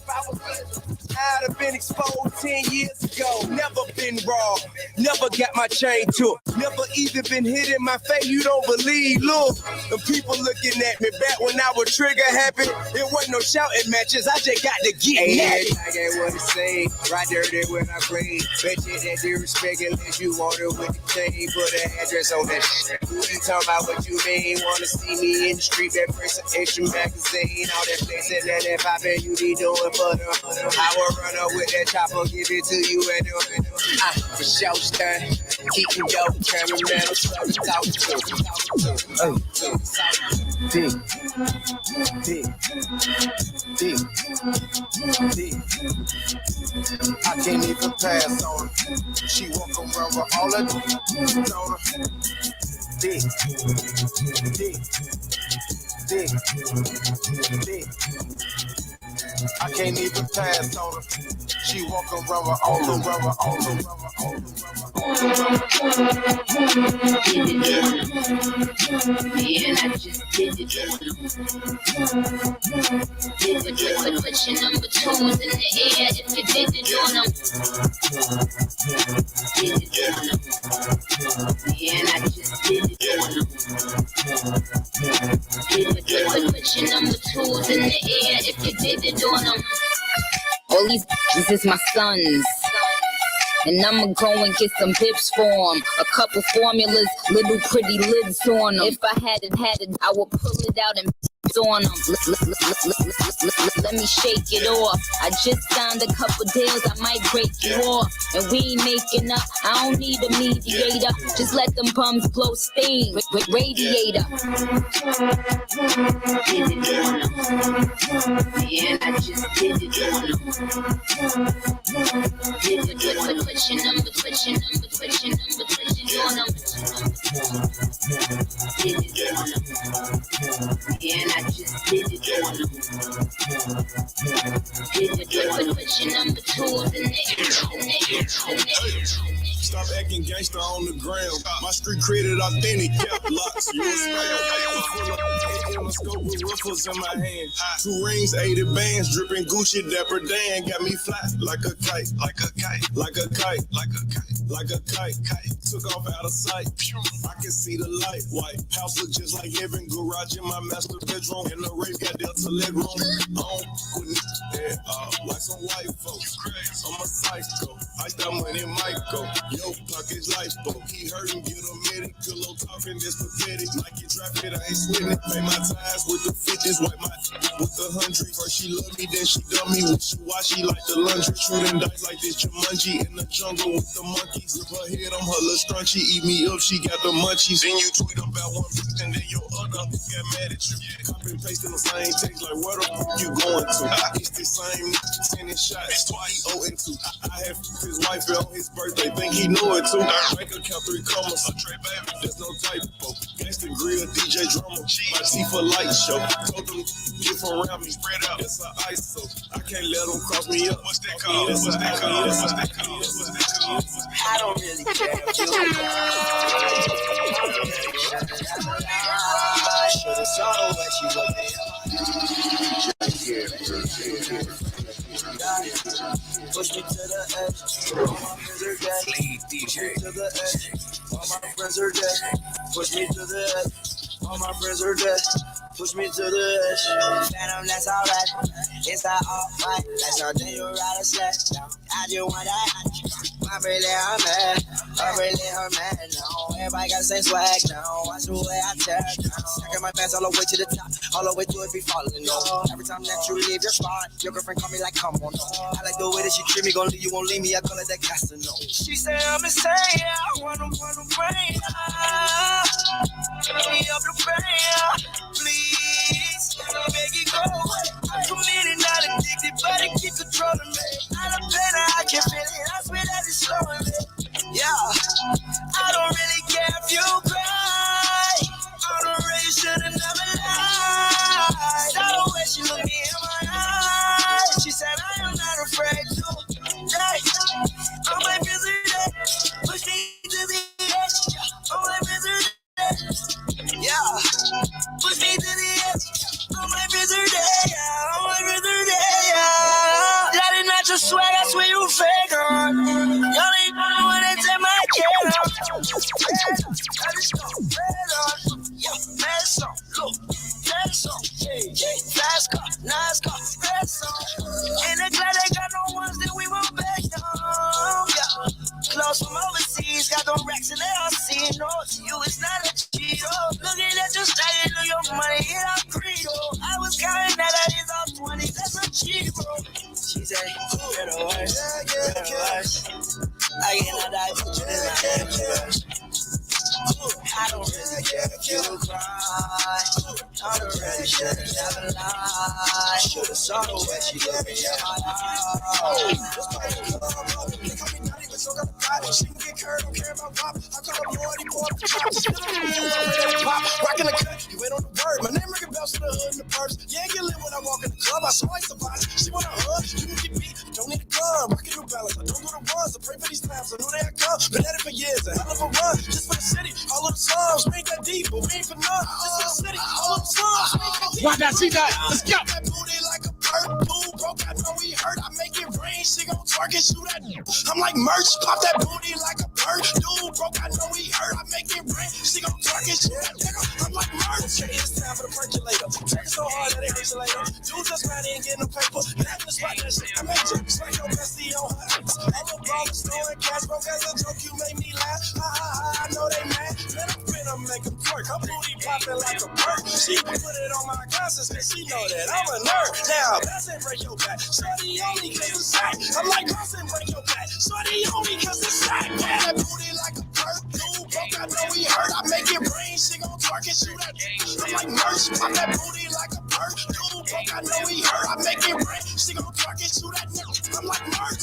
I'd have been exposed 10 years ago. Never been raw, never got my chain took. Never even been hit in my face, you don't believe. Look, the people looking at me back when I was trigger happy. It wasn't no shouting matches, I just got to get it. I get what it say, right there, that's what I pray. Bet you that you respect unless you want it with the chain. Put an address on that shit. Who you talking about what you mean? Wanna see me in the street, that presentation magazine. All that flexing and that poppin' you be doing for them. I will run up with that chopper, give it to you and them. For sure, stun. Keep you dope, camera metal, talk to. Dick. I can't even pass on her. She walk around with all of them on her. Dick. I can't even pass on her. She walk around with all the rubber, And I just did it. Did it. Put your number 2s in the air if you did it on them. Did it on them. And I just did it on them. Did it. Put your number 2s in the air if you did it on them. Well, this is my son's. And I'ma go and get some pips for him. A couple formulas, little pretty lids on them. If I had it, I would pull it out and on them. Let me shake it off. I just signed a couple deals, I might break you off. And we ain't making up, I don't need a mediator. Just let them bums blow steam with radiator. Did it on them. Man, I just did it on them. Did it on them. Put your number on them. Did it on them. Man, I just did it on them. Did it put your number 2 in the Stop acting gangster on the ground. My street credit authentic, cap locks. You a spell. Scope with ruffles in my hand. 2 rings, 80 bands, dripping Gucci, Dapper Dan. Got me fly like a kite, like a kite, like a kite, like a kite, like a kite. Took off out of sight. I can see the light. White house look just like heaven. Garage in my master bedroom. And the rave got Delta leg room. Like some white folks. I'm a psycho. I stop money, Michael. Yo, pockets lifeboat. He hurt him, get a medical. Low talking, this pathetic. Like you traffic, I ain't sweating. Pay my ties with the 50s. Wipe my with the 100s. First she loved me, then she dumped me. Why she like the laundry? Shooting dice like this Jumanji in the jungle with the monkeys. Rip her head, I'm her little scrunchy. Eat me up, she got the munchies. Then you tweet about one bitch and then your other got mad at you. Copy and pasting the same text like where the fuck you going to? It's the same 10 shots. Twice 0 and 2. I have his wife on his birthday, think he know it too. Bank account 3 commas. There's no typo. Gangsta grill, DJ drummer. My teeth for light show. Told them get from around me, spread out. It's an ISO. I can't let them cross me up. What's that called? What's that called? What's that called? What's that called? I don't really care if you should've saw the way she looked at push me to the edge. All my friends are dead. Push me to the edge. All my friends are dead. Push me to the edge. All my friends are dead. Push me to the edge. Phantom, that's alright. It's not all right. That's something you rather say. I just want that. I'm really her man. I'm really her man. No, everybody got the same swag now. Watch the way I tear down. Stacking my pants all the way to the top. All the way to it be falling. No. Every time that you leave your spot, your girlfriend call me like, come on. No. I like the way that she treat me. Gonna leave you, won't leave me. I call it that Casanova. She say I'm insane. I want to brain. Give me up the brain. Please, make it go away. I'm committed, not addicted, but it keeps controlling me. I don't better, I can feel it. I swear that it's slowing me. Yeah, I don't really care if you cry. I don't really should've never lied. Saw the way she looked me in my eyes. She said I am not afraid to die. All my friends are dead. Push me to the edge. All my friends are dead. Yeah, push me to the edge. All my friends are dead. Yeah, all my friends are dead. Yeah, that is not your swag. I swear you fake on. Y'all ain't know when they take my kid out. I just go red on. Yeah, red song. Look, red song. Yeah, fast car, nice car, red song. And they glad they got no ones that we won't back down. Yeah, clothes from overseas, got them racks in there. I see no, you is not a cheat. Looking at your style, know your money, hit our credo. I was counting that I is off 20, that's a cheat, bro. She said, better worse, better worse. I cannot die for you in my head, I don't really care if you cry. I don't really should've never lied. Should've saw the way she looked me in my eyes. She can get curved, don't care about pop. I call her Morty, rockin' the cut, you ain't on the word. My name ringing bells to the hood and the purse. Yeah, you live when I walk in the club. I saw I survived. She want a hug, you can get beat. Don't need a gun, rockin' New Balance. I don't go to runs, I pray for these times. I know they come. Been at it for years, a hell of a run. Just for the city, all of the slums. We ain't that deep, but we ain't for none. Just for the city, all of the slums. We ain't that deep. Why not see that? Let's go. That booty like a purple. Broke, I know we hurt. I make it rain. She gon' twerk and shoot that. I'm like merch. Pop that booty like a bird. Dude, broke, I know we hurt. I make it rain. She gon' twerk and shoot that. I'm like merch. Okay, it's time for the percolator. Check so hard that it hurts later. Dude just ran in getting no paper. Back in the spot that shit. I made you. feeling like a perk. She put it on my conscience cause she know that I'm a nerd. Now, bounce and break your back. Shorty only cause it's sack. I'm like, bounce and break your back. Shorty only cause it's sack. That booty like a perk. Dude, broke, I know he hurt. I make it rain. She gon' twerk and shoot that. I'm like, merch. Pop that booty like a perk. Dude, broke, I know he hurt. I make it rain. She gon' twerk and shoot that. I'm like, merch.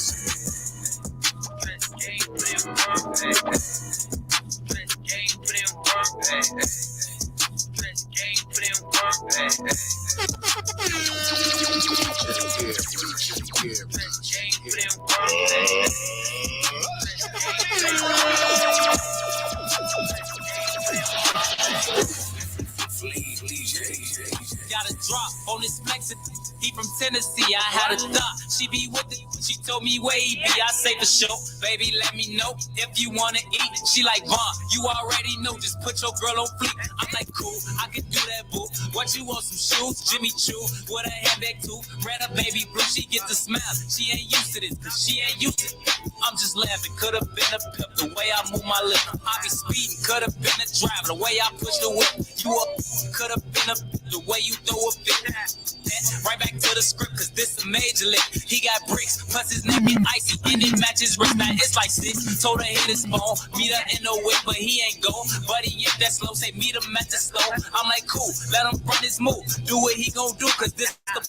Got a drop on this flexin'. He from Tennessee, I had a thought. She be with it. She told me wavy. I say for sure. Baby, let me know if you wanna eat. She like, Vaughn, you already know. Just put your girl on fleek. I'm like, cool, I can do that, boo. What you want, some shoes? Jimmy Choo with a handbag too. Red or baby blue, she get the smile. She ain't used to this, cause she ain't used to it. I'm just laughing. Could've been a pimp the way I move my lip. I be speeding. Could've been a driver the way I push the whip. You up? Could've been a the way you throw a fit. Right back to the script, cause this a major lick. He got bricks, plus his neck is icy, and it matches wrist. Now it's like 6. Told her hit his phone, meet her in the whip, but he ain't go. But he ain't that slow, say meet him at the store. I'm like, cool, let him run his move. Do what he gon' do, cause this the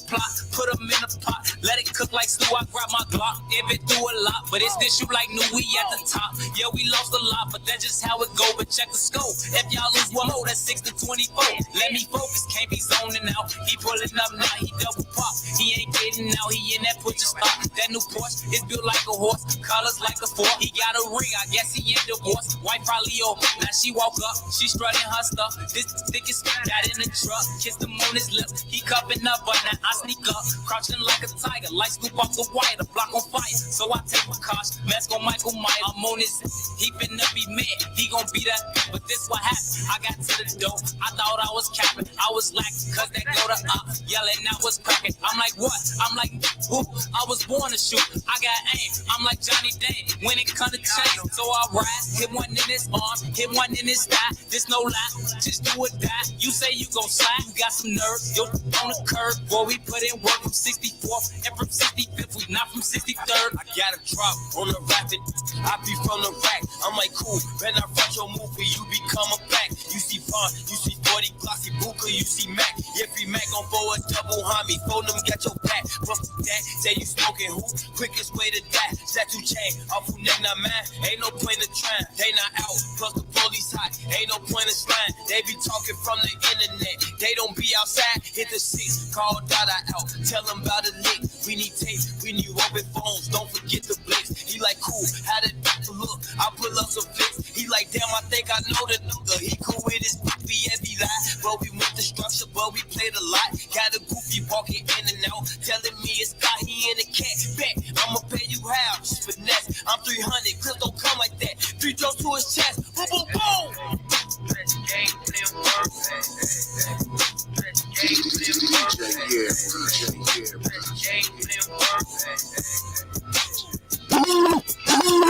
plot. Put him in a pot, let it cook like stew. I grab my Glock, if it do a lot, but it's this you like new, we at the top. Yeah, we lost a lot, but that's just how it go. But check the scope, if y'all lose one more, that's 6 to 24. Let me focus, can't be zoning out. He pulling up now, he double pop. He ain't getting out, he in that put your stop. That new Porsche is built like a horse, colors like a fork. He got a ring, I guess he ain't divorced. Wife probably over, now she walk up, she strutting her stuff. This thick is got in the truck, kissed him on his lips. He cupping up, but now I sneak up, crouching like a tiger, light scoop off the wire, the block on fire. So I take my cost, mask on Michael Myers. I'm on his, he finna be mad, he gon' be that. But this what happened, I got to the door, I thought I was capping, I was lacking, cause that go to up, yelling, I was cracking. I'm like, what? I'm like, who? I was born to shoot, I got aim, I'm like Johnny Dane, when it come to chase. So I ride, hit one in his arm, hit one in his thigh, this no lie, just do or die. You say you gon' slide, you got some nerve, yo on the curve, boy, we put in work from 64th and from 65th, we not from 63rd. I got a drop on the rapid, I be from the rack. I'm like, cool, better not front your move, you become a back. You see Vaughn, you see 40 glossy Booker, you see Mac. Every Mac gon' throw a double homie, phone them, got your back. Bust that, say you smoking who? Quickest way to die, tattoo chain, off who neck not mine. Ain't no point in trying, they not out, plus the police hot. Ain't no point in slime, they be talking from the internet. They don't be outside, hit the 6, call Dada out. Tell them about the lick, we need tape, we need open phones, don't forget the blitz. He like, cool, how did that look? I pull up some flicks, he like, damn, I think I know the nigga. He cool with his goofy every lie, but we went the structure, but we played a lot. Got a goofy walking in and out, telling me it's got he in the cat. Bet, I'ma pay you how, just finesse. I'm 300, clips don't come like that. 3 throws to his chest, boom, boom, boom.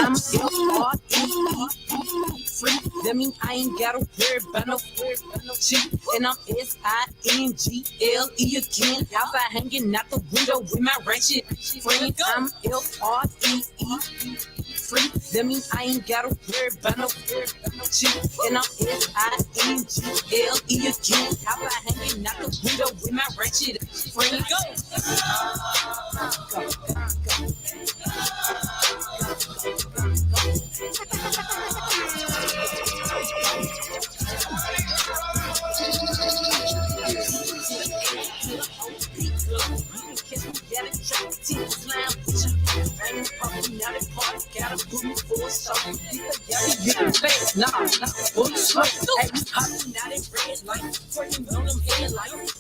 I'm free. That mean I ain't gotta worry about no cheat. And I'm SINGLE again. Outside hanging out the window with my ratchet friend. I'm LREE. Free. That mean I ain't gotta worry about no cheat. And I'm SINGLE again. Outside hanging out the window with my ratchet friend. Go.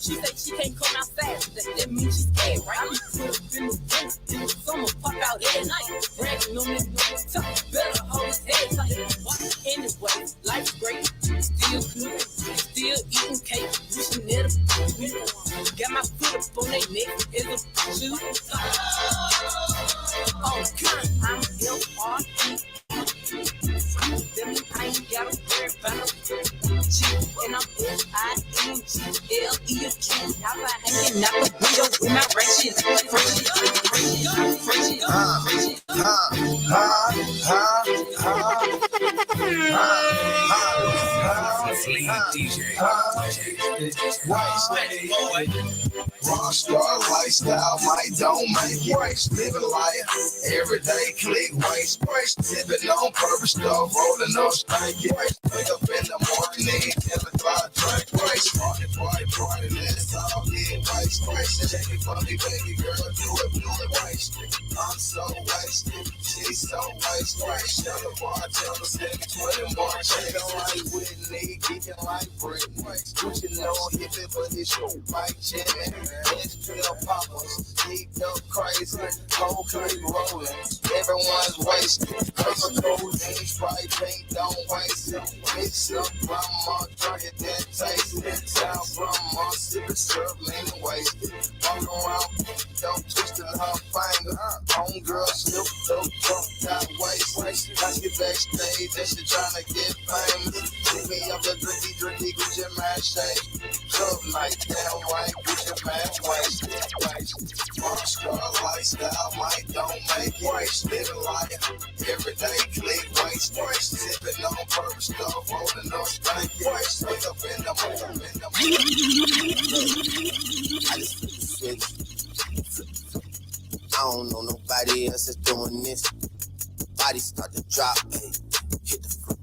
She say she can't come outside. That means she's scared, right? I be put up in the winter, in the summer, pop out at night. Bragging on this nigga tough, better hold his head tight. Anyway, life's great, still good, still eating cake, wishing that got my foot up on their neck as a shoe. Oh, God, I'm LRE. That means I ain't gotta worry about no cheat, and I'm QINGLE again. How about hanging out the window with my wretches? Rockstar lifestyle, might don't make waste. Living life, everyday click waste. Tipping on purpose stuff, rolling up stank waste. Wake up in the morning, never thought drink waste. Party, let's all get waste. Check it for me, baby girl, do it waste. I'm so wasted, she's so wasted. Shut the bar, tell us 20 more. Check it like Whitney, kicking like Britney. What you know, hit it for this show, Mike Jimmy. It's drill poppers, geeked up crazy, whole clip rolling. Everyone's wasted. Paper codeine, Sprite, pink, don't waste it. Mix up grandma, drink it, then taste it. Sound grandma, sip it, syrup, lean wasted. Walk around, don't twist her finger. Homegirl, slipped up, got waste. I get backstage, and she tryna get famous. Pick me up the drinky, get your man shake. Club night, damn right, get your man waste. Rockstar lifestyle, might don't make waste. Living life, everyday click waste. Sipping on purpose stuff, rolling up stank waste. Wake up in the morning. I just flip the switch. I don't know nobody else that's doing this. Body start to drop, hey, hit the front.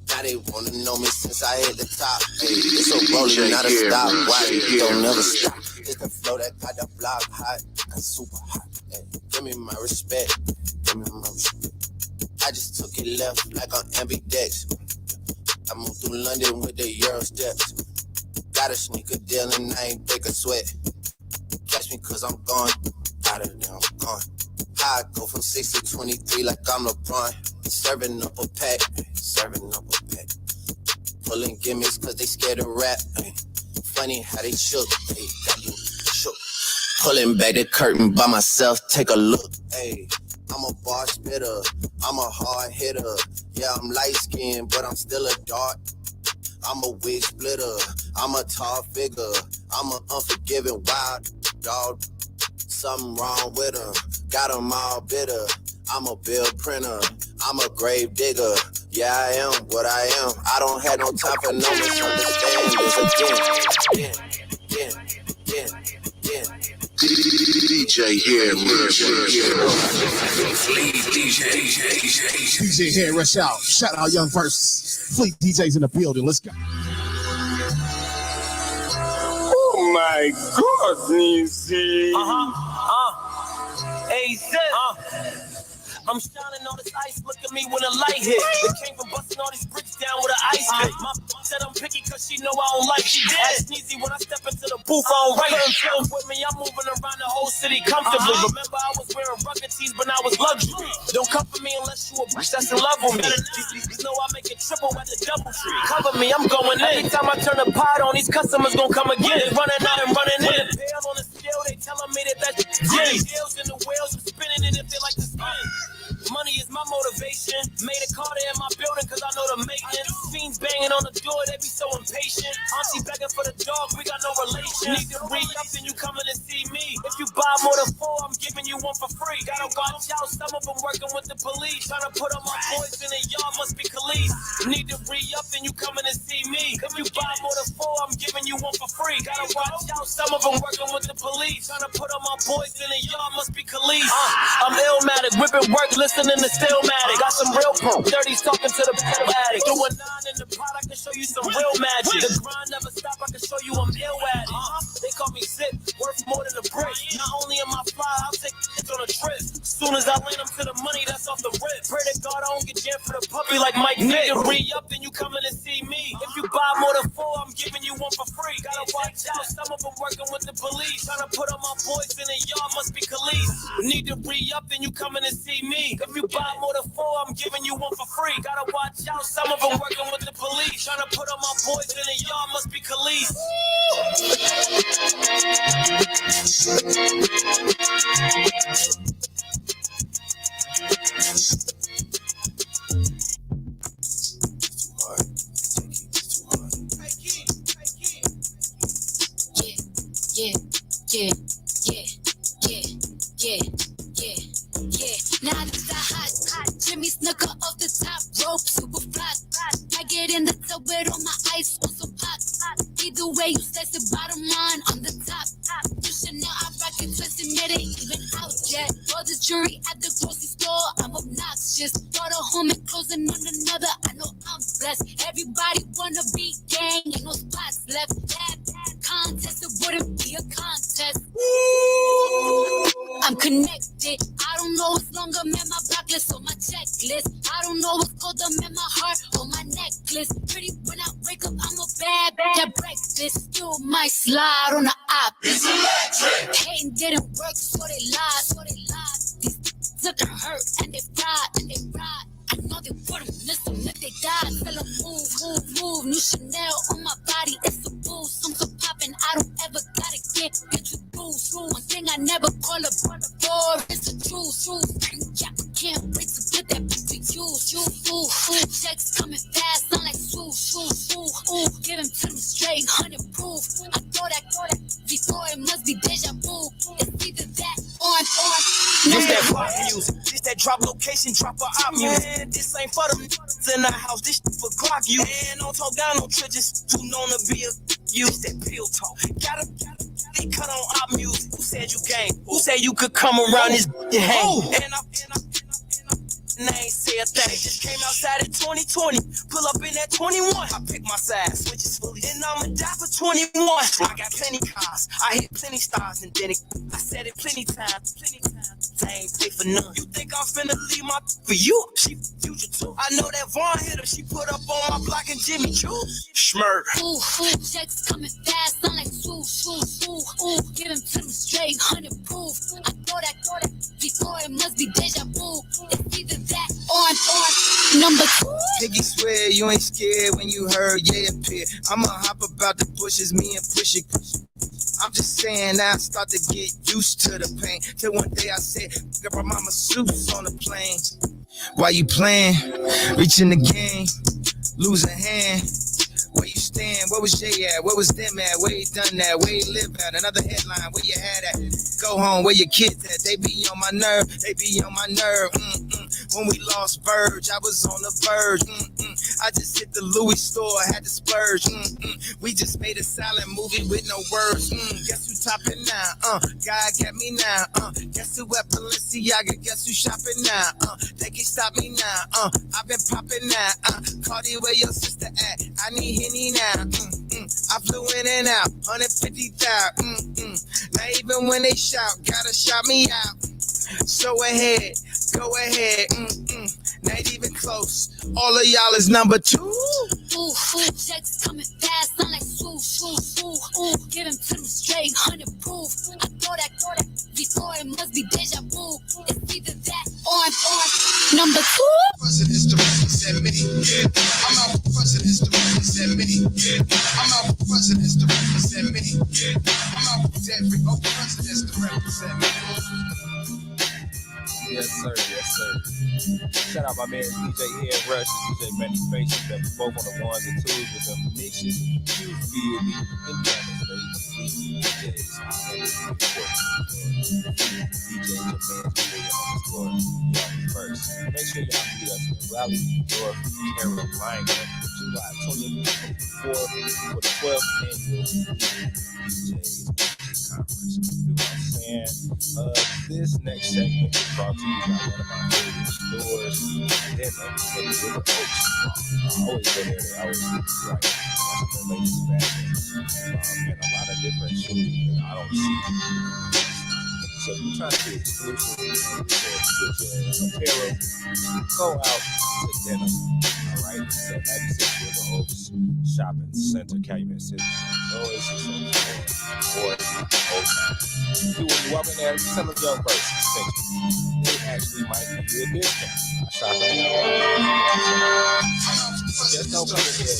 Now they wanna know me since I hit the top. Hey, it's so rolling, not a stop. Why it don't never stop? It's the flow that got the block hot, got super hot. Hey, give me my respect, give me my respect. I just took it left like on ambidex. I moved through London with the Euro steps. Got a sneaker deal and I ain't break a sweat. Catch me cause I'm gone, out of there I'm gone. I go from 6 to 23 like I'm LeBron. Serving up a pack. Pulling gimmicks cause they scared of rap. Funny how they shook. Got you shook. Pulling back the curtain by myself, take a look. I'm a bar spitter, I'm a hard hitter. Yeah, I'm light skinned, but I'm still a dart. I'm a wig splitter, I'm a tall figure. I'm an unforgiving wild dog. Something wrong with them, got them all bitter. I'm a bill printer, I'm a grave digger. Yeah, I am what I am. I don't have no time for no misunderstandings again. DJ here, DJ here, rush out. Shout out Young Versus. Fleet DJs in the building. Let's go. Oh my goodness. AZ. I'm shining on this ice, look at me when the light hit. It came from busting all these bricks down with an ice pick. My mom said I'm picky cause she know I don't like shit. Ask Sneezy when I step into the booth, I don't write them films with me. I'm moving around the whole city comfortably. Remember I was wearing rugged tees, but now it's luxury. Don't come for me unless you a bitch that's in love with me. You know I make it triple at the double tree. Cover me, I'm going in. Every time I turn the pot on, these customers gon' come again. They running out and running in. When the pail on the scale, they telling me that deals in the whales, I'm spinning it if they like to spin. Money is my motivation. Made a car there in my building cause I know the maintenance. Fiends banging on the door, they be so impatient. Auntie begging for the dog, we got no relation. Need to re-up and you coming to see me. If you buy more than 4, I'm giving you one for free. Gotta watch out, some of them working with the police. Trying to put on my boys in the yard, must be Kool. Need to re-up and you coming to see me. If you buy more than 4, I'm giving you one for free. Gotta watch out, some of them working with the police. Trying to put on my boys in the yard, must be Kool. I'm illmatic, whipping work, listening to Stillmatic. Got some real pump, 30s talking to the addict. Do a 9 in the pot, I can show you some real magic. The grind never stop, I can show you I'm ill at it. They call me sick, worth more than a brick. Not only am I fly, I'll take it on a trip. Soon as I land them to the money, that's off the rip. Pray to God I don't get jammed for the puppy like Mike Vick. Re-up, then you coming to see me. If you buy more than 4, I'm giving you one for free. Gotta watch out, some of them working with the police. Trying to put on my boys in the yard, must be Kool. Need to re-up, then you coming to see me. If you buy more than 4, I'm giving you one for free. Gotta watch out, some of them working with the police. Trying to put on my boys in the yard, must be Kool. yeah, yeah, yeah, yeah, yeah, yeah, yeah. Now this the hot Jimmy Snooker off the top rope, super flat. I get in the tub with all my ice on some pop. Either way you slice the bottom line on the top. You should know I rock it twisted, it ain't even out yet. For the jury at the grocery store, I'm obnoxious. Brought a home and closing on another, I know I'm blessed. Everybody wanna be gang, ain't no spots left. That contest, it wouldn't be a contest. I'm connected, I don't know what's longer, man, my blacklist on my checklist. I don't know what's colder, man, my heart on my necklace. Pretty when I wake up, I'm a bad that breakfast. Still might slide on the op. It's electric. Hating didn't work, so they lied. These took the hurt and they ride. I know they wouldn't listen if they died. Tell them move. New Chanel on my body, it's a boost. I'm so poppin', I don't ever gotta get introduced. One thing I never call a brother for is the truth. Yeah, I can't wait to get that bitch to use. Checks coming fast, I'm like swoosh. Give him to them straight, 100 proof. I thought that before, it must be deja vu. It's either that or This that pop music, this that drop location, drop a op music. Man, this ain't for them in the house, this for Glock you. Man, don't talk down on trenches, too known to be a use that pill talk. Gotta cut on op music. Who said you game? Who said you could come around this hang? And I ain't say a thing. Just came outside at 2020. Pull up in at 21. I pick my side, switches fully. And I'ma die for 21. I got plenty cars. I hit plenty stars and then I said it plenty times. I ain't pay for none. You think I'm finna leave my for you? She future too. I know that Vaughn hit her. She put up on my block and Jimmy Choo. Schmurk. Checks coming fast. I'm like swoosh. Give him to them straight, 100 proof. I thought that before, it must be deja vu. It's either that or number 2. Piggy swear you ain't scared when you heard appear. I'ma hop about the bushes, me and push it. I'm just saying I start to get used to the pain. Till one day I said, got my mama suits on the plane. Why you playing? Reaching the game, lose a hand. Where you stand? Where was Jay at? Where was them at? Where you done that? Where you live at? Another headline, where you had at? Go home, where your kids at? They be on my nerve. When we lost Verge, I was on the verge. I just hit the Louis store, had to splurge. We just made a silent movie with no words. Guess who topping now? God got me now. Guess who at Balenciaga? Guess who shopping now? They can stop me now. I've been popping now. CARDI, where your sister at? I need Henny now. I flew in and out, 150,000. Now even when they shout, gotta shout me out. So ahead, go ahead. Not even close. All of y'all is number 2. Checks coming fast. I'm like swoosh. Give him to them straight, 100 proof. I thought that before, it must be deja vu. It's either that or number 2. President's the represent me. I'm out for president's the represent me. I'm out for president's the represent me. I'm out for every president's the represent me. Yes, sir. Shout out my man DJ Head Rush, DJ Benny Faces, that was both on the 1s and 2s with them mixes. You feel me? Indiana State. DJ first. Make sure y'all meet us in Raleigh, North Carolina, July 24th for the 12th annual DJs Conference. You know what I'm saying? This next segment is brought to you by one of my favorite stores, Denver, for the River Oaks. I always go there, they always get it right. That's the latest fashions, and a lot of different shoes that I don't see. So if you're trying to be exclusive with your apparel, go out to Denver. All right, so 96 River Oaks Shopping Center, Calumet City. Oasis or Old Town. You when you walk in there, tell them young person, they actually might give you a discount. I shop at that. Just don't come in here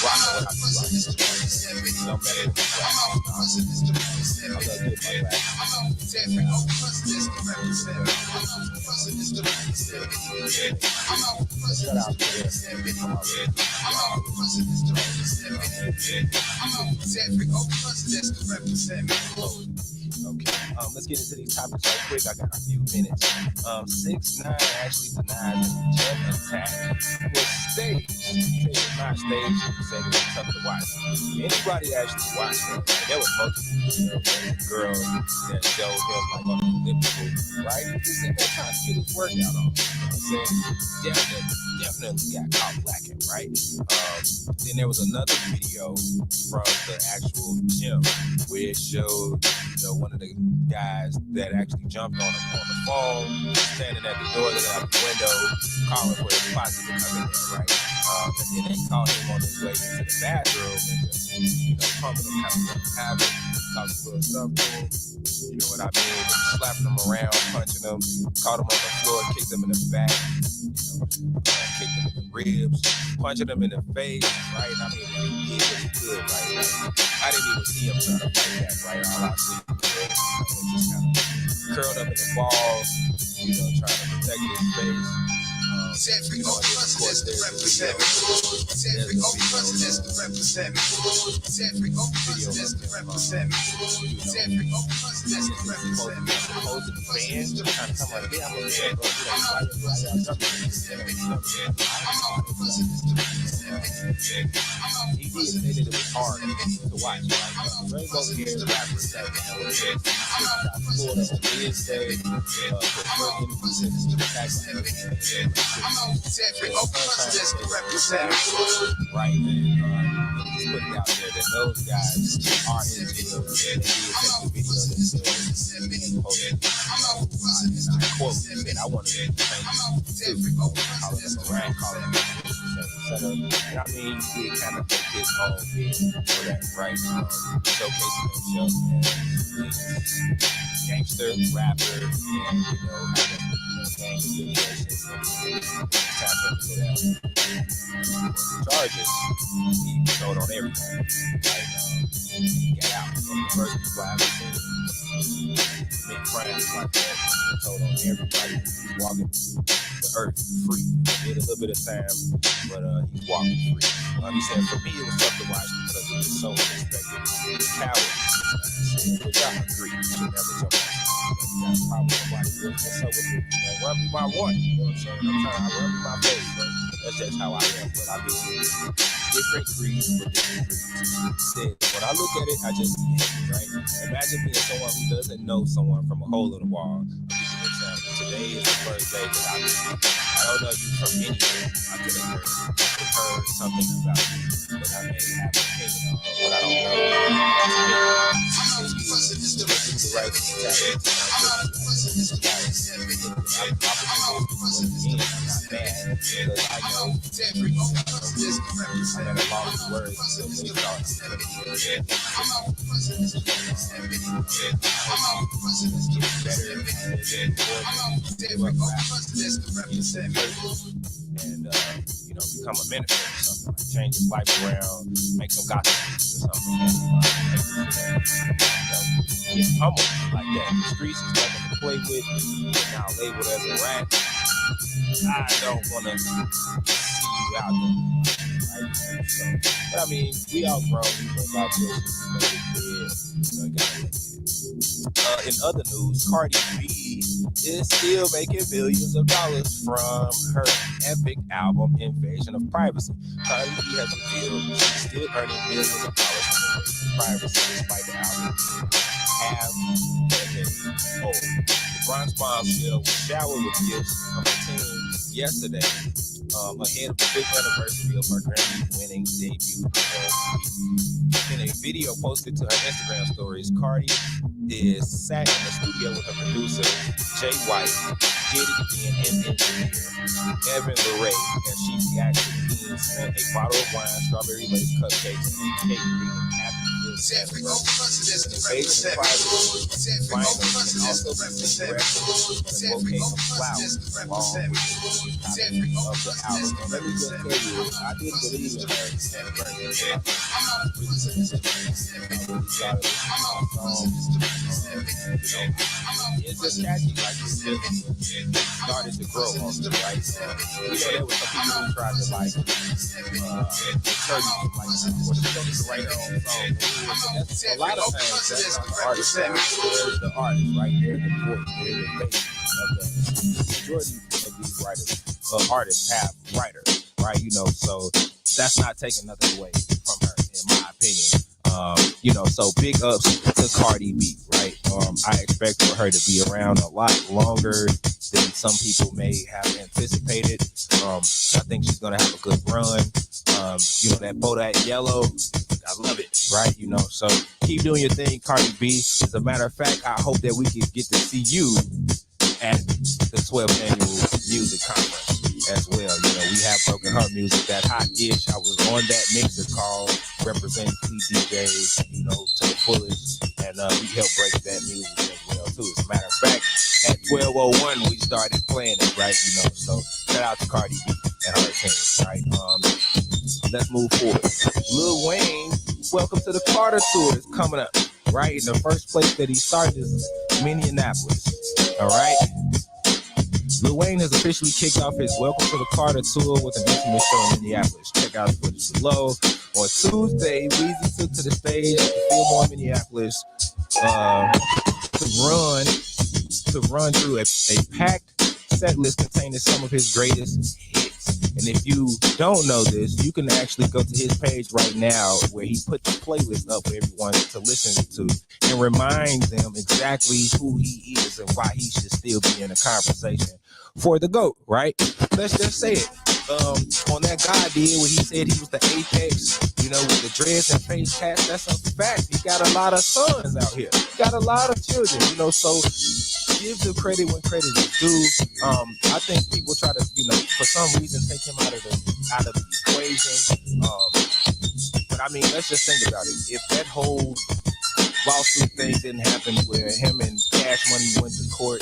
rocking what I be rocking. I'm better than Okay. Let's get into these topics right quick. I got a few minutes. 6ix9ine actually denies that the gym attack was staged. It was not staged. He said it was tough to watch. Anybody actually watched it? There was multiple girls that showed him like on the elliptical, right? He said they're trying to get his workout on. You know what I'm saying? Definitely got caught lacking, right? Then there was another video from the actual gym where it showed, one of the guys that actually jumped on him on the phone, standing at the door, looking out the window, calling for his posse to come in there, right? And then they caught him on his way into the bathroom and just, pumping him, kind of havoc, talking for stuff to him. You know what I mean? Slapping him around, punching him, caught him on the floor, kicked him in the back, kicked him in the ribs, punching him in the face, right? I mean, he did what he could, right? I didn't even see him trying to fight back, right? All I see was just kind of curled up in the ball, trying to protect his face. Every old president to represent me. Every old president to represent me. Every old president to represent me. Every old president to represent me. Opposing the fans, just trying to come like, yeah, I'm a man, bro. He did say that it was hard to watch. Rainbow Hair rappers that Florida on Wednesday, right, man. Just putting out there that those guys are in jail. And he take the video that says, and I quote, he said, I want to change it. Calling him around, calling him and I mean, he kind of take his own bid for that, right? Showcasing himself as gangster, rapper, and, having, gang affiliations and tap into that. Charges, he showed on everything. Like, get out from the first people I ever seen. Big crimes like that. He told on everybody. He's walking the earth free. He did a little bit of time, but he's walking free. He said, for me, it was tough to watch because it was so unexpected. Cowardice, which I agree. You should never jump out. That's probably nobody will. What's up with it? Run me my one. You know what I'm saying? I'm trying to run me my face, but that's just how I am. But I mean, different creeds for different reasons. When I look at it, I just hate, right? Imagine being someone who doesn't know someone from a hole in the wall. I'll give you an example. Today is the first day that I don't know you from anywhere. I could have heard something about you that I may have an opinion on, but I don't know. Right, and become a minister or something, like change his life around, make some gospel or something, get humbled like that. The streets is nothing to play with. You're now labeled as a rat. I don't want to see you out there, right? So, but I mean, we all grown. We know about this. In other news, Cardi B is still making billions of dollars from her epic album Invasion of Privacy. Cardi B has revealed she's still earning millions of dollars from privacy despite the album half decade old. The Bronx Bombshell was showered with gifts from her team yesterday, ahead of the big anniversary of her Grammy-winning debut. In a video posted to her Instagram stories, Cardi is sat in the studio with her producer, Jay White, Did It Again, and engineer Evan Luray, and she actually sent a bottle of wine, strawberry-laced cupcakes, and cake reading Happy invasion private, finally, and also the same record and location flowers along with the topic of the album. And let me just tell you, I didn't believe in her at first. It's just catchy, like it's just started to grow on me, right? We know there were some people who tried to like turn you like, well, she don't need to write her own song. That's a lot of times that's not the artist. There's the artist, right? There's the voice, there's the face of the majority of these writers, artists have writers, right? You know, so that's not taking nothing away from her, in my opinion. You know, so big ups to Cardi B, right? I expect for her to be around a lot longer than some people may have anticipated. I think she's gonna have a good run. You know, that Bodak Yellow, I love it, right? You know, so keep doing your thing, Cardi B. As a matter of fact, I hope that we can get to see you at the 12th annual music conference as well. You know, we have Broken Heart Music, that hot-ish. I was on that mixer call representing Fleet DJs, you know, to the fullest, and we helped break that music as well too. As a matter of fact, at 12:01 we started playing it, right? You know, so shout out to Cardi B and her team, right? Let's move forward. Lil Wayne, welcome to the Carter Tour, is coming up, right? In the first place that he started is Minneapolis, all right? Lil Wayne has officially kicked off his Welcome to the Carter Tour with an intimate show in Minneapolis. Check out the footage below. On Tuesday, Weezy took to the stage at the Fillmore, Minneapolis to run through a packed set list containing some of his greatest hits. And if you don't know this, you can actually go to his page right now where he put the playlist up for everyone to listen to and remind them exactly who he is and why he should still be in a conversation for the GOAT, right? Let's just say it. On that God did when he said he was the apex, you know, with the dreads and face tats, that's a fact. He got a lot of sons out here. He got a lot of children, you know, so give the credit when credit is due. I think people try to, you know, for some reason take him out of the equation. But I mean, let's just think about it. If that whole lawsuit thing didn't happen where him and Cash Money went to court,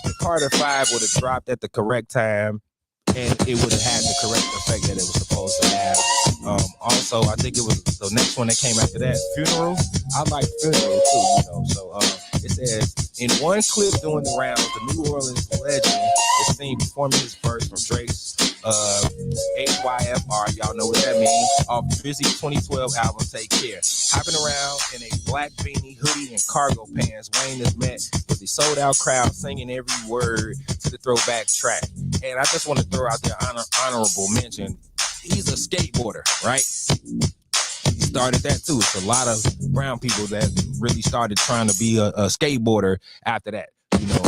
the Carter 5 would have dropped at the correct time, and it would have had the correct effect that it was supposed to have. Also, I think it was the next one that came after that, Funeral. I like Funeral too, you know. So it says, in one clip doing the rounds, the New Orleans legend is seen performing his verse from Drake's HYFR, y'all know what that means, off Drizzy's 2012 album, Take Care. Hopping around in a black beanie, hoodie, and cargo pants, Wayne is met with the sold-out crowd singing every word to the throwback track. And I just want to throw out there honorable mention, he's a skateboarder, right? He started that too. It's a lot of brown people that really started trying to be a skateboarder after that. You know,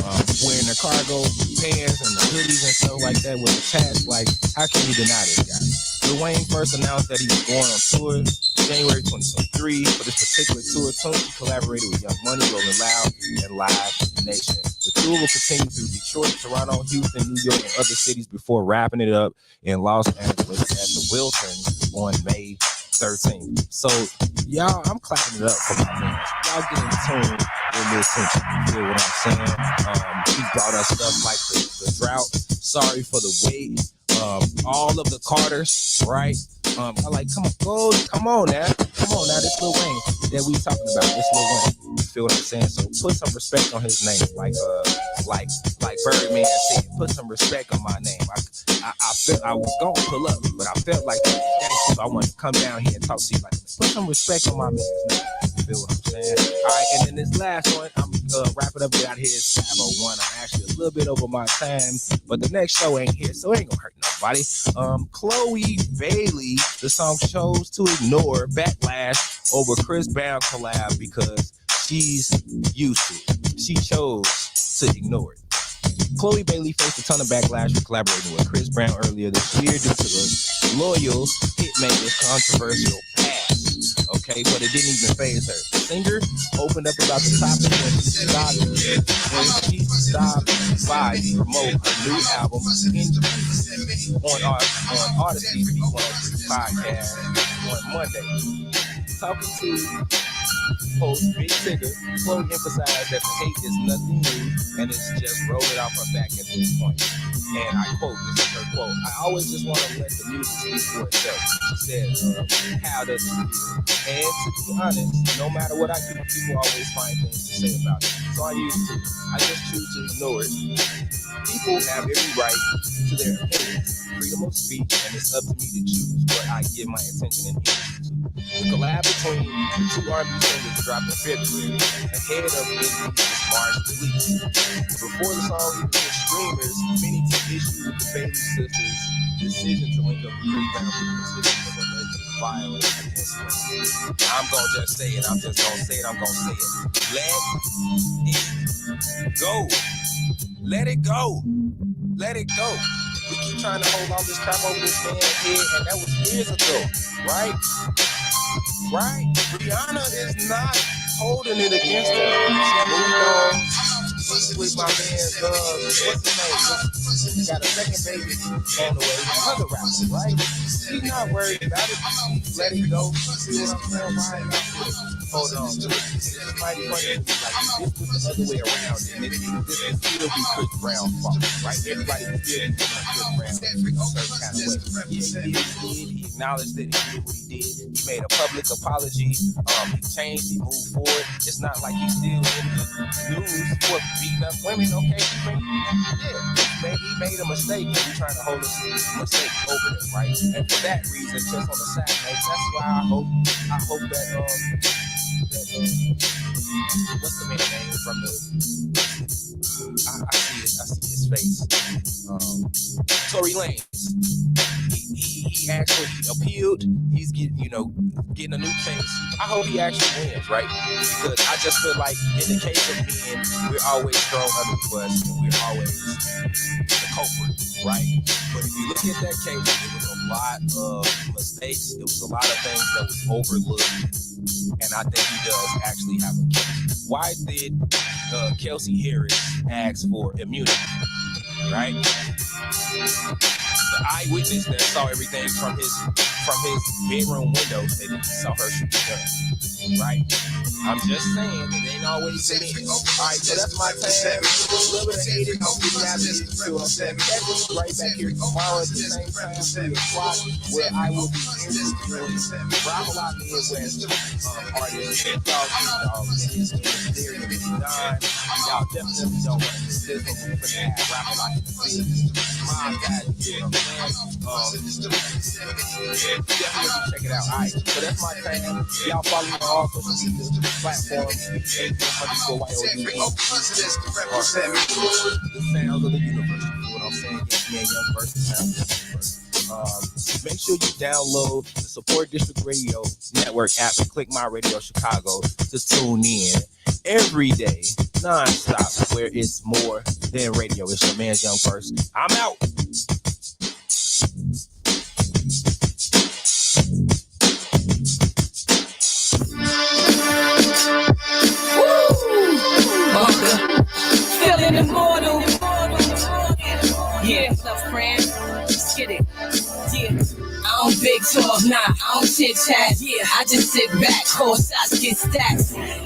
wearing the cargo pants and the hoodies and stuff like that with the tats. Like, how can you deny this guy? Lil Wayne first announced that he was going on tour January 2023. For this particular tour, Tony collaborated with Young Money, Rolling Loud, and Live Nation. The tour will continue through Detroit, Toronto, Houston, New York, and other cities before wrapping it up in Los Angeles at the Wilton on May 13th. So, y'all, I'm clapping it up for my man. Y'all get in tune with this tension. You feel what I'm saying? He brought us stuff like the drought. Sorry for the wait. All of the Carters, right? I like, come on now. This Lil Wayne that we talking about. This Lil Wayne. You feel what I'm saying? So put some respect on his name, like Birdman said. Put some respect on my name. I felt I was gonna pull up, but I felt like so I wanted to come down here and talk to you like this. Put some respect on my man's name. You feel what I'm saying? All right, and then this last one, I'm wrapping up out here. It's 5:01. I'm actually a little bit over my time, but the next show ain't here, so it ain't gonna hurt nobody. Chloe Bailey, the song chose to ignore Backlash over Chris Brown collab because she's used to it. She chose to ignore it. Chloe Bailey faced a ton of backlash for collaborating with Chris Brown earlier this year due to the loyal hitmaker's controversial past. Okay, but it didn't even faze her. The singer opened up about the topic when she stopped by to promote her new album on Odyssey podcast on Monday. talking to host Big Tigger, Chloe emphasized that the hate is nothing new and it's just rolling off her back at this point. And I quote, this is her quote, "I always just want to let the music speak for itself." She said, "How does it feel?" And to be honest, no matter what I do, people always find things to say about it. So I just choose to ignore it. People have every right to their opinion, freedom of speech, and it's up to me to choose what I give my attention and energy to. The collab between the two R&B singers dropped in February ahead of NBC's March release. Before the song even hit streamers, many took issue with the Bailey sisters' decision to link up with rebound for the position of alleged violence against women. I'm gonna just say it. I'm just gonna say it. I'm gonna say it. Let it go. Let it go. Let it go. We keep trying to hold all this crap over this man's head, and that was years ago, right? Right? Rihanna is not holding it against her. She moved on. She's with my man's, what's his name? He got a second baby on the way. Another rapper, right? She's not worried about it. Let it go. See what I'm saying? Why not? Hold on. It's mighty funny. Like, this was the other way around. And this is still be Chris Brown's fault, right? Everybody was still Chris Brown a certain kind of way. Yeah, he acknowledged that he did what he did. He made a public apology. He changed. He moved forward. It's not like he's still in the news for beating up women. Okay, he made a mistake. And we're trying to hold his mistake over him, right? And for that reason, just on the side, man, that's why I hope that what's the man's name from the? I see his face. Tory Lanez. He actually appealed. He's getting a new case. I hope he actually wins, right? Because I just feel like in the case of men, we're always thrown under the bus and we're always the culprit, right? But if you look at that case, it was a lot of mistakes. It was a lot of things that was overlooked. And I think he does actually have a case. Why did Kelsey Harris ask for immunity, right? The eyewitness that saw everything from his bedroom window said that he saw her shoot the gun, right? I'm just saying it ain't always the men. All right, so that's my time. A little bit of hated. I'm getting out of here. So I'm saying that was right back here tomorrow at the same time, 3 o'clock, where I will be interviewing Rap-A-Lot Midwest artists and his theory and Don. Y'all definitely don't want to miss this one. We're going to have Rap-A-Lot in the business. My God, you know what I'm saying? Definitely check it out. All right, so that's my time. Y'all follow me on all social media platforms. The sounds of the universe. You know what I'm saying? Yes, man, young person. Make sure you download the Support District Radio Network app and click My Radio Chicago to tune in every day, non-stop, where it's more than radio. It's your man's young person. I'm out. Feeling immortal. Yeah, love friend. Let's get it. Yeah. I don't big talk, nah, I don't chit chat. Yeah, I just sit back, call shots, get stacks.